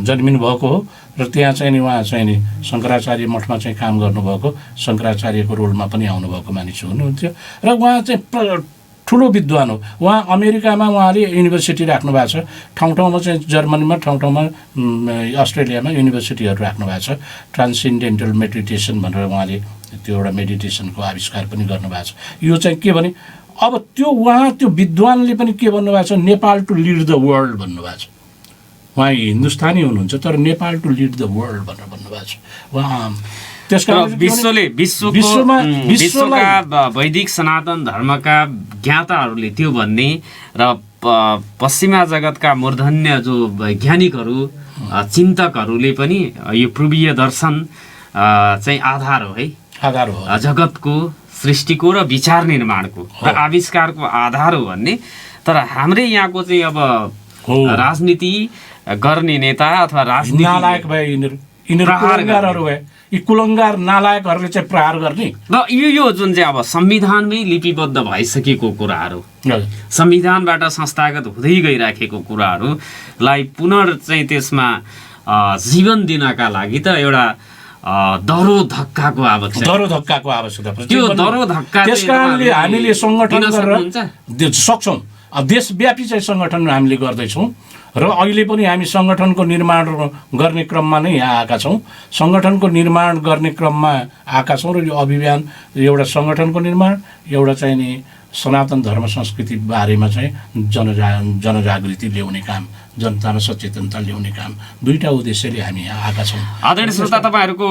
जन्मिनु भएको हो र त्यहाँ चाहिँ नि उहाँ चाहिँ नि शङ्कराचार्य मठमा चाहिँ काम गर्नुभएको, शङ्कराचार्यको रोलमा पनि आउनुभएको मानिस हुनुहुन्थ्यो र उहाँ चाहिँ ठुलो विद्वान हो। उहाँ अमेरिकामा उहाँले युनिभर्सिटी राख्नु भएको छ, ठाउँ ठाउँमा चाहिँ जर्मनीमा, ठाउँ ठाउँमा अस्ट्रेलियामा युनिभर्सिटीहरू राख्नु भएको छ। ट्रान्सेन्डेन्टल मेडिटेसन भनेर उहाँले त्यो एउटा मेडिटेसनको आविष्कार पनि गर्नुभएको छ। यो चाहिँ के भने अब त्यो उहाँ त्यो विद्वानले पनि के भन्नुभएको छ, Nepal to lead the world भन्नुभएको छ। उहाँ हिन्दुस्तानी हुनुहुन्छ तर Nepal to lead the world भनेर भन्नुभएको छ उहाँ। विश्वका वैदिक सनातन धर्मका ज्ञाताहरूले त्यो भन्ने र पश्चिमा जगतका मूर्धन्य जो वैज्ञानिकहरू चिन्तकहरूले पनि यो पूर्वीय दर्शन चाहिँ आधार हो है, आधार हो जगतको सृष्टिको र विचार निर्माणको र आविष्कारको आधार हो भन्ने। तर हाम्रै यहाँको चाहिँ अब राजनीति गर्ने नेता अथवा राजनीति नालायक भए यिनीहरू कुलङ्गारहरू भए, यी कुलङ्गार नालायकहरूले चाहिँ प्रहार गर्ने र यो जुन चाहिँ अब संविधानमै लिपिबद्ध भइसकेको कुराहरू, संविधानबाट संस्थागत हुँदै गइराखेको कुराहरूलाई पुनः चाहिँ त्यसमा जीवन दिनका लागि त एउटा दरो धक्काको आवश्यकता पर्छ। त्यो दरो धक्का त्यसकारणले हामीले सङ्गठन गरेर सक्छौँ। देशव्यापी चाहिँ सङ्गठन हामीले गर्दैछौँ र अहिले पनि हामी सङ्गठनको निर्माण गर्ने क्रममा नै यहाँ आएका छौँ। सङ्गठनको निर्माण गर्ने क्रममा आएका छौँ र यो अभियान एउटा सङ्गठनको निर्माण, एउटा चाहिँ नि सनातन धर्म संस्कृति बारेमा चाहिँ जनजागृति ल्याउने काम, जनतामा सचेतनता ल्याउने काम, दुईटा उद्देश्यले हामी यहाँ आएका छौँ। आदरणीय श्रोता, तपाईँहरूको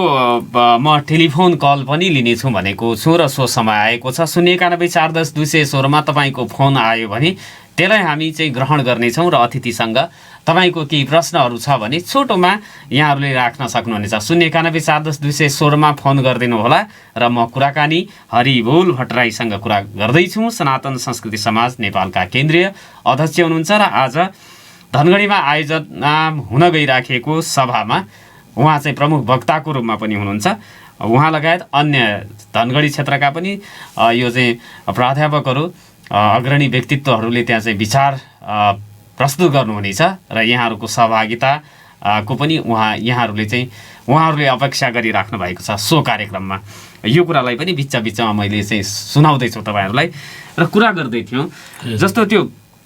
म टेलिफोन कल पनि लिनेछु भनेको छु र सो समय आएको छ। 0914010-216 तपाईँको फोन आयो भने त्यसलाई हामी चाहिँ ग्रहण गर्नेछौँ र अतिथिसँग तपाईँको केही प्रश्नहरू छ भने छोटोमा यहाँहरूले राख्न सक्नुहुनेछ। 0914010-216 फोन गरिदिनु होला र म कुराकानी हरिबोल भट्टराईसँग कुरा गर्दैछु। सनातन संस्कृति समाज नेपालका केन्द्रीय अध्यक्ष हुनुहुन्छ र आज धनगढीमा आयोजना हुन गइराखेको सभामा उहाँ चाहिँ प्रमुख वक्ताको रूपमा पनि हुनुहुन्छ। उहाँ लगायत अन्य धनगढी क्षेत्रका पनि यो चाहिँ प्राध्यापकहरू, अग्रणी व्यक्तित्वहरूले त्यहाँ चाहिँ विचार प्रस्तुत गर्नुहुनेछ र यहाँहरूको सहभागिताको पनि उहाँहरूले अपेक्षा गरिराख्नु भएको छ सो कार्यक्रममा। यो कुरालाई पनि बिचमा मैले चाहिँ सुनाउँदैछु तपाईँहरूलाई र कुरा गर्दै थियौँ। जस्तो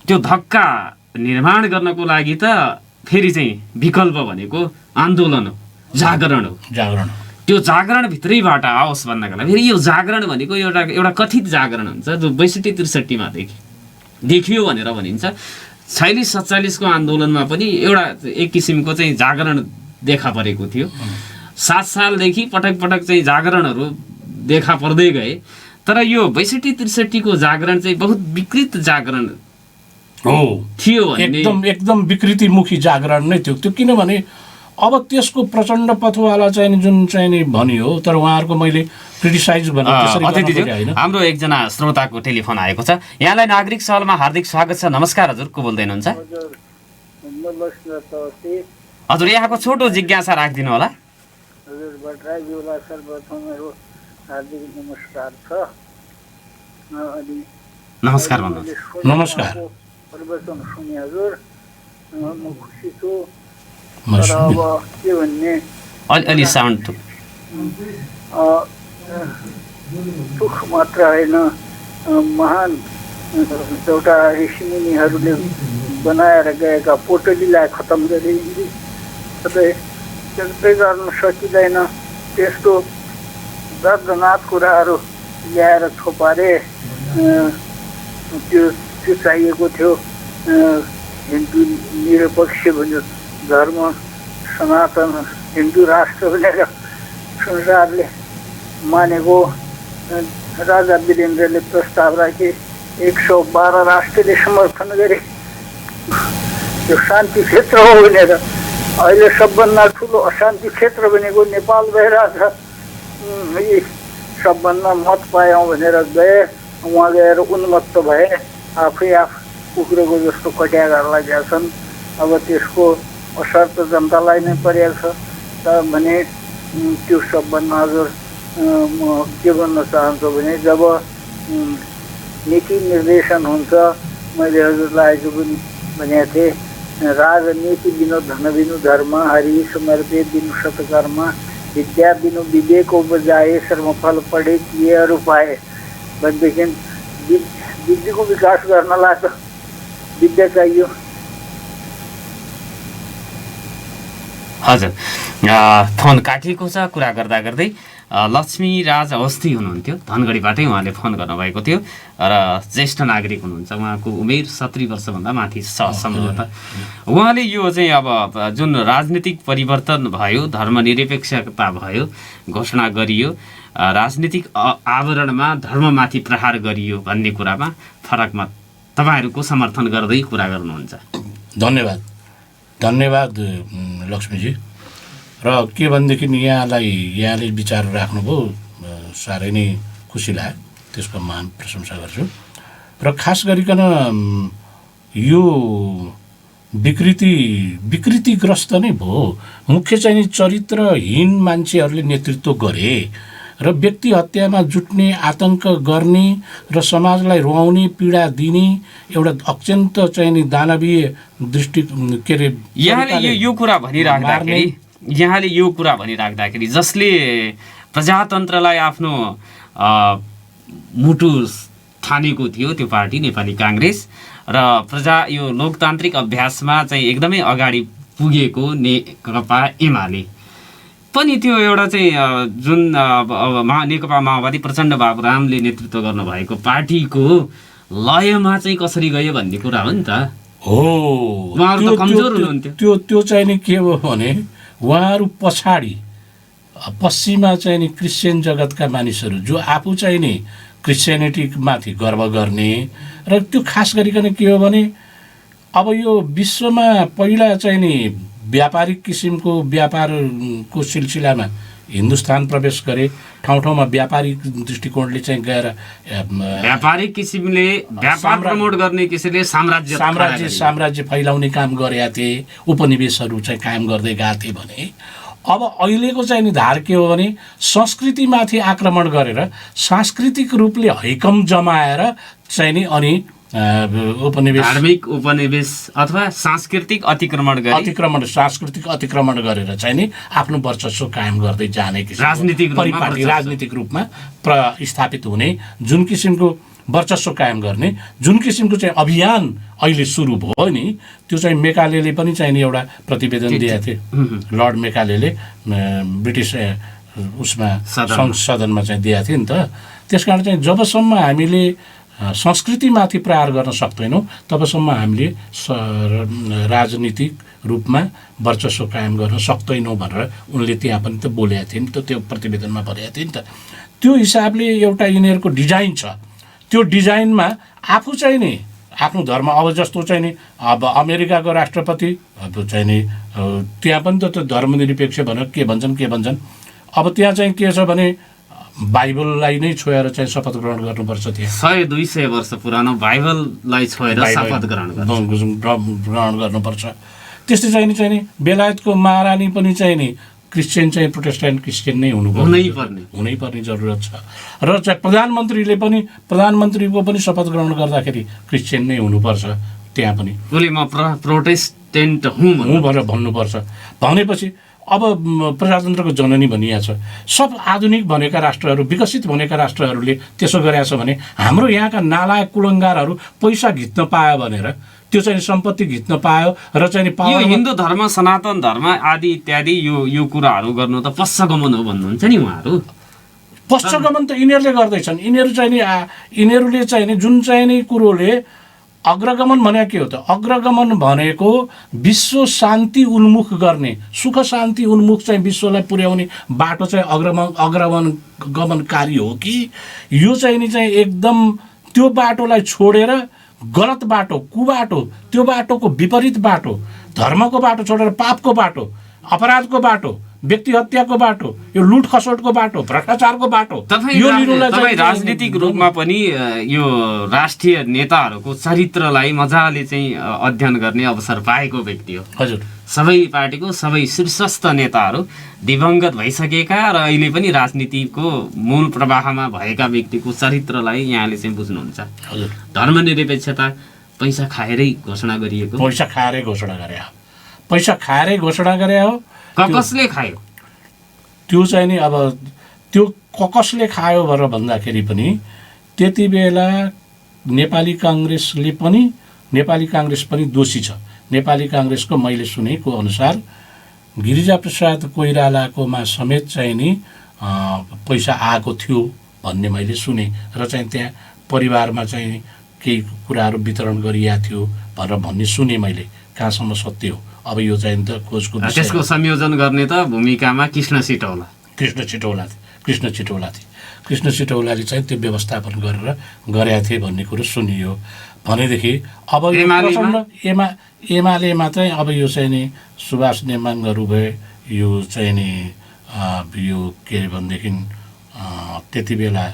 त्यो धक्का निर्माण गर्नको लागि त फेरि चाहिँ विकल्प भनेको आन्दोलन हो, जागरण हो। त्यो जागरणभित्रैबाट आओस् भन्नका लागि फेरि यो जागरण भनेको एउटा कथित जागरण हुन्छ जो 62-63 देखियो भनेर भनिन्छ। 46-47 को आन्दोलनमा पनि एउटा एक किसिमको चाहिँ जागरण देखा परेको थियो। 7 सालदेखि पटक चाहिँ जागरणहरू देखा पर्दै गए। तर यो 62-63 को जागरण चाहिँ बहुत विकृत जागरण हो थियो भन्ने, एकदम विकृतिमुखी जागरण नै थियो त्यो। किनभने अब त्यसको प्रचण्ड पथवाला चाहिँ जुन चाहिँ नि भनियो, तर उहाँहरूको मैले क्रिटिसाइज भने त्यसरी हाम्रो एकजना श्रोताको टेलिफोन आएको छ। यहाँलाई नागरिक सवालमा हार्दिक स्वागत छ। नमस्कार हजुर, को बोल्दै हुनुहुन्छ? हजुर यहाँको छोटो जिज्ञासा राखिदिनु होला। हजुर भट्टराईज्यूलाई सर्वप्रथम मेरो हार्दिक नमस्कार छ। नमस्कार भन्नु। नमस्कार। प्रवचन सुने हजुर, म खुसी छु। तर अब के भन्ने, अलि साउन्ड सुख मात्र होइन, महान एउटा ऋषिमुनिहरूले बनाएर गएका पोटलीलाई खतम गरिदिन्छ। त्यस्तै गर्न सकिँदैन। त्यस्तो दर्दनाक कुराहरू ल्याएर थोपारे त्यो चाहिएको थियो। हिन्दू निरपेक्ष भन्यो, धर्म सनातन हिन्दू राष्ट्र भनेर संसारले मानेको राजा वीरेन्द्रले प्रस्ताव राखे 112 राष्ट्रले समर्थन गरे यो शान्ति क्षेत्र हो भनेर। अहिले सबभन्दा ठुलो अशान्ति क्षेत्र भनेको नेपाल भइरहेछ। यी सबभन्दा मत पायौँ भनेर गए, उहाँ गएर उन्मत्त भए, आफै कुकुरको जस्तो कट्या गर्न लागेका छन्। अब त्यसको असर त जनतालाई नै परेको छ भने त्यो सबभन्दा हजुर म के भन्न चाहन्छु भने जब नीति निर्देशन हुन्छ, मैले हजुरलाई आज पनि भनेको थिएँ, राजनीति बिनु धन बिनु धर्म, हरि समर्पे बिनु सत्कर्म, विद्या बिनु विवेक उपजाए, श्रमफल पढे किए अरू पाए भनेदेखि बुद्धिको विकास गर्नलाई त विद्या चाहियो। हजुर, फोन काटिएको छ कुरा गर्दा गर्दै। लक्ष्मीराज अवस्थी हुनुहुन्थ्यो, धनगढीबाटै उहाँले फोन गर्नुभएको थियो र ज्येष्ठ नागरिक हुनुहुन्छ। उहाँको उमेर 70 वर्षभन्दा माथि छ सम्भवतः। उहाँले यो चाहिँ अब जुन राजनीतिक परिवर्तन भयो, धर्मनिरपेक्षता भयो, घोषणा गरियो, राजनीतिक आवरणमा धर्ममाथि प्रहार गरियो भन्ने कुरामा फरकमा तपाईँहरूको समर्थन गर्दै कुरा गर्नुहुन्छ। धन्यवाद धन्यवाद लक्ष्मीजी। र के भनेदेखि यहाँले विचार राख्नुभयो, साह्रै नै खुसी लाग्यो, त्यसको महान प्रशंसा गर्छु। र खास गरिकन यो विकृतिग्रस्त नै भयो। मुख्य चाहिँ चरित्रहीन मान्छेहरूले नेतृत्व गरे र व्यक्ति हत्यामा जुट्ने, आतंक गर्ने र समाजलाई रुवाउने, पीडा दिने एउटा अत्यन्त चाहिँ दानवीय दृष्टि के अरे यहाँले यो कुरा भनिराख्दाखेरि जसले प्रजातन्त्रलाई आफ्नो मुटु ठानेको थियो त्यो पार्टी नेपाली काङ्ग्रेस र यो लोकतान्त्रिक अभ्यासमा चाहिँ एकदमै अगाडि पुगेको नेकपा एमाले पनि त्यो एउटा चाहिँ जुन नेकपा माओवादी प्रचण्ड बाबुरामले नेतृत्व गर्नुभएको पार्टीको लयमा चाहिँ कसरी गयो भन्ने कुरा हो नि त। उहाँहरू त कमजोर हुनुहुन्थ्यो। त्यो चाहिँ नि के हो भने उहाँहरू पछाडि पश्चिममा चाहिँ नि क्रिस्चियन जगतका मानिसहरू जो आफू चाहिँ नि क्रिस्चियनिटीमाथि गर्व गर्ने र त्यो खास गरिकन के हो भने अब यो विश्वमा पहिला चाहिँ नि व्यापारिक किसिमको व्यापारको सिलसिलामा हिन्दुस्तान प्रवेश गरे, ठाउँ ठाउँमा व्यापारिक दृष्टिकोणले चाहिँ गएर व्यापारिक किसिमले व्यापार प्रमोट गर्ने किसिमले साम्राज्य फैलाउने काम गरेका थिए, उपनिवेशहरू चाहिँ कायम गर्दै गएका थिए भने अब अहिलेको चाहिँ नि धार के हो भने संस्कृतिमाथि आक्रमण गरेर सांस्कृतिक रूपले हैकम जमाएर चाहिँ नि अनि धार्मिक उपनिवेश अथवा सांस्कृतिक सांस्कृतिक अतिक्रमण गरेर चाहिँ नि आफ्नो वर्चस्व कायम गर्दै जाने राजनीतिक रूपमा स्थापित हुने जुन किसिमको वर्चस्व कायम गर्ने जुन किसिमको चाहिँ अभियान अहिले सुरु भयो नि, त्यो चाहिँ मेकालेले पनि चाहिँ नि एउटा प्रतिवेदन दिएका थिए। लर्ड मेकालेले ब्रिटिस उसमा संसदनमा चाहिँ दिएका थिए नि त। त्यसकारण चाहिँ जबसम्म हामीले संस्कृतिमाथि प्रहार गर्न सक्दैनौँ तबसम्म हामीले राजनीतिक रूपमा वर्चस्व कायम गर्न सक्दैनौँ भनेर उनले त्यहाँ पनि त बोलेका थिए नि त, त्यो प्रतिवेदनमा भनेका थिए नि त। त्यो हिसाबले एउटा यिनीहरूको डिजाइन छ। त्यो डिजाइनमा आफू चाहिँ नि आफ्नो धर्म, अब जस्तो चाहिँ नि अब अमेरिकाको राष्ट्रपति अब चाहिँ नि त्यहाँ पनि त धर्मनिरपेक्ष भनेर के भन्छन्। अब त्यहाँ चाहिँ के छ भने बाइबललाई नै छोएर चाहिँ शपथ ग्रहण गर्नुपर्छ। त्यहाँ 100-200 वर्ष पुरानो बाइबललाई छोएर शपथ ग्रहण गर्नुपर्छ। त्यस्तै चाहिँ नि बेलायतको महारानी पनि चाहिँ नि क्रिस्चियन चाहिँ प्रोटेस्टेन्ट क्रिस्चियन नै हुनैपर्ने जरुरत छ। र चाहिँ प्रधानमन्त्रीको पनि शपथ ग्रहण गर्दाखेरि क्रिस्चियन नै हुनुपर्छ। त्यहाँ पनि म प्रोटेस्टेन्ट हुँ भनेर भन्नुपर्छ। भनेपछि अब प्रजातन्त्रको जननी भनिएको छ। सब आधुनिक भनेका राष्ट्रहरू, विकसित भनेका राष्ट्रहरूले त्यसो गरेका छ भने हाम्रो यहाँका नालायक कुलङ्गारहरू पैसा घिच्न पायो भनेर त्यो चाहिँ सम्पत्ति घिच्न पायो र चाहिँ यो हिन्दू धर्म, सनातन धर्म आदि इत्यादि यो कुराहरू गर्नु त पश्चगमन हो भन्नुहुन्छ नि उहाँहरू। पश्चगमन त यिनीहरूले गर्दैछन्। यिनीहरूले चाहिँ नि जुन चाहिँ नि कुरोले अग्रगमन भने के हो त? अग्रगमन भनेको विश्व शान्ति उन्मुख गर्ने, सुख शान्ति उन्मुख चाहिँ विश्वलाई पुर्याउने बाटो चाहिँ गमनकारी हो कि यो चाहिँ नि चाहिँ एकदम त्यो बाटोलाई छोडेर गलत बाटो, कुबाटो, त्यो बाटोको विपरीत बाटो, धर्मको बाटो छोडेर पापको बाटो, अपराधको बाटो, व्यक्ति हत्याको बाटो, यो लुट खसोटको बाटो, भ्रष्टाचारको बाटो, यो तपाईँ राजनीतिक रूपमा पनि यो राष्ट्रिय नेताहरूको चरित्रलाई मजाले चाहिँ अध्ययन गर्ने अवसर पाएको व्यक्ति हो। हजुर, सबै पार्टीको सबै शीर्षस्थ नेताहरू दिवंगत भइसकेका र अहिले पनि राजनीतिको मूल प्रवाहमा भएका व्यक्तिको चरित्रलाई यहाँले चाहिँ बुझ्नुहुन्छ। हजुर, धर्मनिरपेक्षता पैसा खाएरै घोषणा गरिएको, पैसा खाएरै घोषणा गरे हो, पैसा खाएरै घोषणा गरे हो। कसले खायो त्यो चाहिँ नि अब त्यो कसले खायो भनेर भन्दाखेरि पनि त्यति बेला नेपाली काङ्ग्रेस पनि दोषी छ। नेपाली काङ्ग्रेसको मैले सुनेको अनुसार गिरिजाप्रसाद कोइरालाकोमा समेत चाहिँ नि पैसा आएको थियो भन्ने मैले सुने र चाहिँ त्यहाँ परिवारमा चाहिँ केही कुराहरू वितरण गरिएको थियो भनेर भन्ने सुने मैले। कहाँसम्म सत्य हो अब यो चाहिँ त खोजको विषय। त्यसको संयोजन गर्ने त भूमिकामा कृष्ण छिटौलाले चाहिँ त्यो व्यवस्थापन गरेर गरेका थिए भन्ने कुरो सुनियो भनेदेखि अब एमालेमा चाहिँ अब यो चाहिँ नि सुभाष नेमाङहरू भए, यो चाहिँ नि यो के अरे भनेदेखि त्यति बेला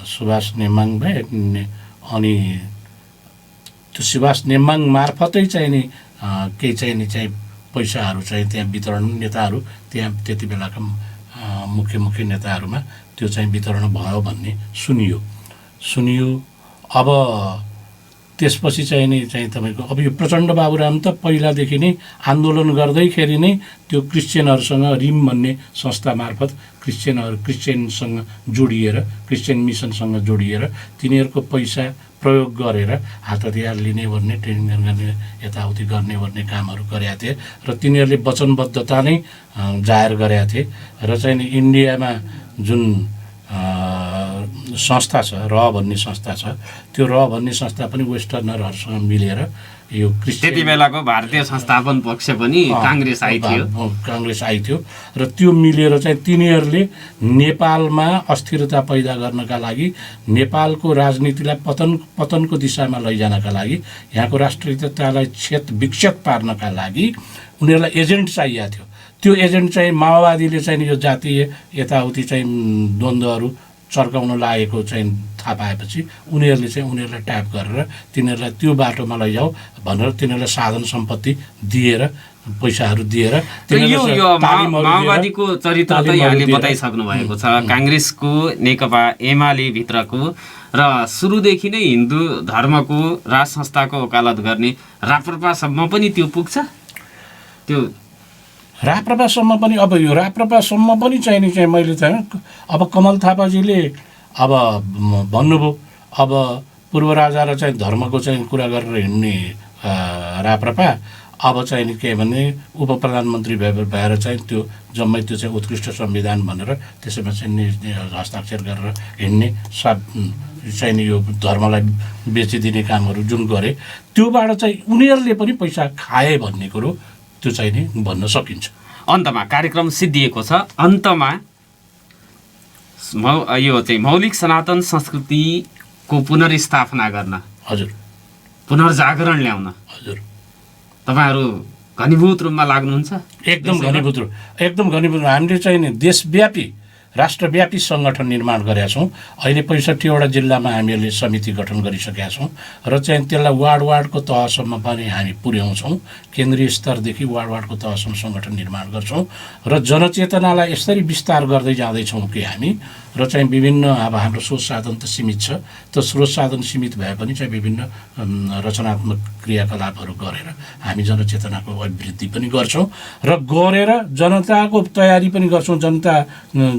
सुभाष नेमाङ भए अनि त्यो सुभाष नेमाङ मार्फतै चाहिँ नि केही चाहिँ नि चाहिँ पैसाहरू चाहिँ त्यहाँ वितरण नेताहरू त्यहाँ त्यति बेलाका मुख्य नेताहरूमा त्यो चाहिँ वितरण भयो भन्ने सुनियो। अब त्यसपछि चाहिँ नि चाहिँ तपाईँको अब यो प्रचण्ड बाबुराम त पहिलादेखि नै आन्दोलन गर्दैखेरि नै त्यो क्रिस्चियनहरूसँग रिम भन्ने संस्था मार्फत क्रिस्चियनसँग जोडिएर, क्रिस्चियन मिसनसँग जोडिएर तिनीहरूको पैसा प्रयोग गरेर हात हतियार लिने भन्ने, ट्रेनिङ गर्ने, यताउति गर्ने भन्ने कामहरू गरेका थिए र तिनीहरूले वचनबद्धता नै जाहेर गरेका थिए र चाहिँ नि इन्डियामा जुन संस्था छ, र भन्ने संस्था छ, त्यो र भन्ने संस्था पनि वेस्टर्नरहरूसँग मिलेर यो त्यति बेलाको भारतीय संस्थापन पक्ष पनि काङ्ग्रेस आइथ्यो र त्यो मिलेर चाहिँ तिनीहरूले नेपालमा अस्थिरता पैदा गर्नका लागि, नेपालको राजनीतिलाई पतनको दिशामा लैजानका लागि, यहाँको राष्ट्रियतालाई विक्षेप पार्नका लागि उनीहरूलाई एजेन्ट चाहिएको थियो। त्यो एजेन्ट चाहिँ माओवादीले चाहिँ यो जातीय यताउति चाहिँ द्वन्द्वहरू चर्काउन लागेको चाहिँ थाहा पाएपछि उनीहरूलाई ट्याप गरेर तिनीहरूलाई त्यो बाटोमा लैजाऊ भनेर तिनीहरूलाई साधन सम्पत्ति दिएर, पैसाहरू दिएर माओवादीको चरित्र त यहाँले बताइसक्नु भएको छ। काङ्ग्रेसको नेकपा एमाले भित्रको र सुरुदेखि नै हिन्दू धर्मको राज संस्थाको वकालत गर्ने राप्रपासम्म पनि त्यो पुग्छ। त्यो राप्रपासम्म पनि अब यो राप्रपासम्म पनि चाहिने चाहिँ मैले चाहिँ अब कमल थापाजीले अब भन्नुभयो अब पूर्व राजा र चाहिँ धर्मको चाहिँ कुरा गरेर हिँड्ने राप्रपा अब चाहिँ नि के भने उप प्रधानमन्त्री भएर चाहिँ त्यो जम्मै त्यो चाहिँ उत्कृष्ट संविधान भनेर त्यसैमा चाहिँ हस्ताक्षर गरेर हिँड्ने चाहिँ नि यो धर्मलाई बेचिदिने कामहरू जुन गरे त्योबाट चाहिँ उनीहरूले पनि पैसा खाए भन्ने कुरो त्यो चाहिँ नि भन्न सकिन्छ। अन्तमा कार्यक्रम सिद्धिएको छ। अन्तमा यो चाहिँ मौलिक सनातन संस्कृतिको पुनर्स्थापना गर्न, हजुर, पुनर्जागरण ल्याउन हजुर तपाईहरु घनीभूत रूपमा लाग्नुहुन्छ? एकदम घनीभूत। हामीले चाहिँ नि देशव्यापी राष्ट्रव्यापी सङ्गठन निर्माण गरेका छौँ। अहिले 65वटा जिल्लामा हामीहरूले समिति गठन गरिसकेका छौँ र चाहिँ त्यसलाई वार्डको तहसम्म पनि हामी पुर्याउँछौँ। केन्द्रीय स्तरदेखि वार्डको तहसम्म सङ्गठन निर्माण गर्छौँ र जनचेतनालाई यसरी विस्तार गर्दै जाँदैछौँ कि हामी र चाहिँ विभिन्न अब हाम्रो स्रोत साधन त सीमित छ, त्यो स्रोत साधन सीमित भए पनि चाहिँ विभिन्न रचनात्मक क्रियाकलापहरू गरेर हामी जनचेतनाको अभिवृद्धि पनि गर्छौँ र गरेर जनताको तयारी पनि गर्छौँ।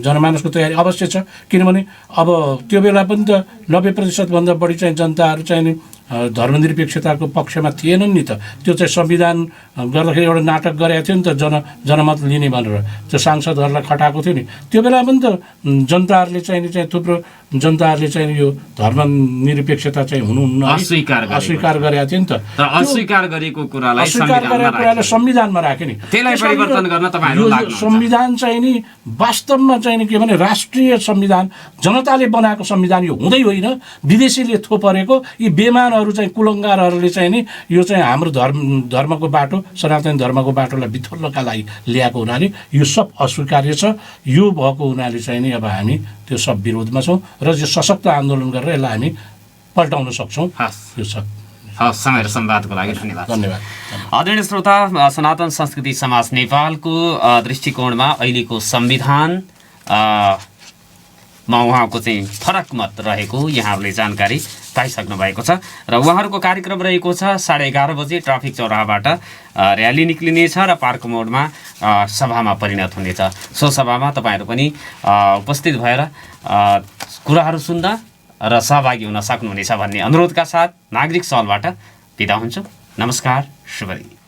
जनमानसको तयारी अवश्य छ, किनभने अब त्यो बेला पनि त 90% बढी चाहिँ जनताहरू चाहिँ नि धर्मनिरपेक्षताको पक्षमा थिएनन् नि त। त्यो चाहिँ संविधान गर्दाखेरि एउटा नाटक गरेको थियो नि त, जनमत लिने भनेर त्यो सांसदहरूलाई खटाएको थियो नि। त्यो बेला पनि त जनताहरूले चाहिँ थुप्रो जनताहरूले चाहिँ यो धर्मनिरपेक्षता चाहिँ हुनुहुन्न है, अस्वीकार गरेका थियो नि त। तर अस्वीकार गरेको कुरालाई अस्वीकार गरेको कुरालाई संविधानमा राख्यो नि। त्यसलाई परिवर्तन गर्न तपाईहरु यो लाग्नुहुन्छ। संविधान चाहिँ नि वास्तवमा चाहिँ नि के भने राष्ट्रिय संविधान, जनताले बनाएको संविधान यो हुँदै होइन, विदेशीले थोपरेको। यी बेमानहरू चाहिँ कुलङ्गारहरूले चाहिँ नि यो चाहिँ हाम्रो धर्मको बाटो, सनातन धर्मको बाटोलाई बिथोल्नका लागि ल्याएको हुनाले यो सब अस्वीकार्य छ। यो भएको हुनाले चाहिँ नि अब हामी त्यो सब विरोधमा छौँ र यो सशक्त आन्दोलन गरेर यसलाई हामी पल्टाउन सक्छौँ। यो सब समय र संवादको लागि धन्यवाद। धन्यवाद। आदरणीय श्रोता, सनातन संस्कृति समाज नेपालको दृष्टिकोणमा अहिलेको संविधान मा उहाँको चाहिँ फरक मत रहेको यहाँहरूले जानकारी पाइसक्नु भएको छ र उहाँहरूको कार्यक्रम रहेको छ 11:30 बजे ट्राफिक चौराहाबाट र्याली निक्लिनेछ र पार्क मोडमा सभामा परिणत हुनेछ। सो सभामा तपाईँहरू पनि उपस्थित भएर कुराहरू सुन्दा र सहभागी हुन सक्नुहुनेछ भन्ने अनुरोधका साथ नागरिक सवालबाट बिदा हुन्छु। नमस्कार, शुभ दिन।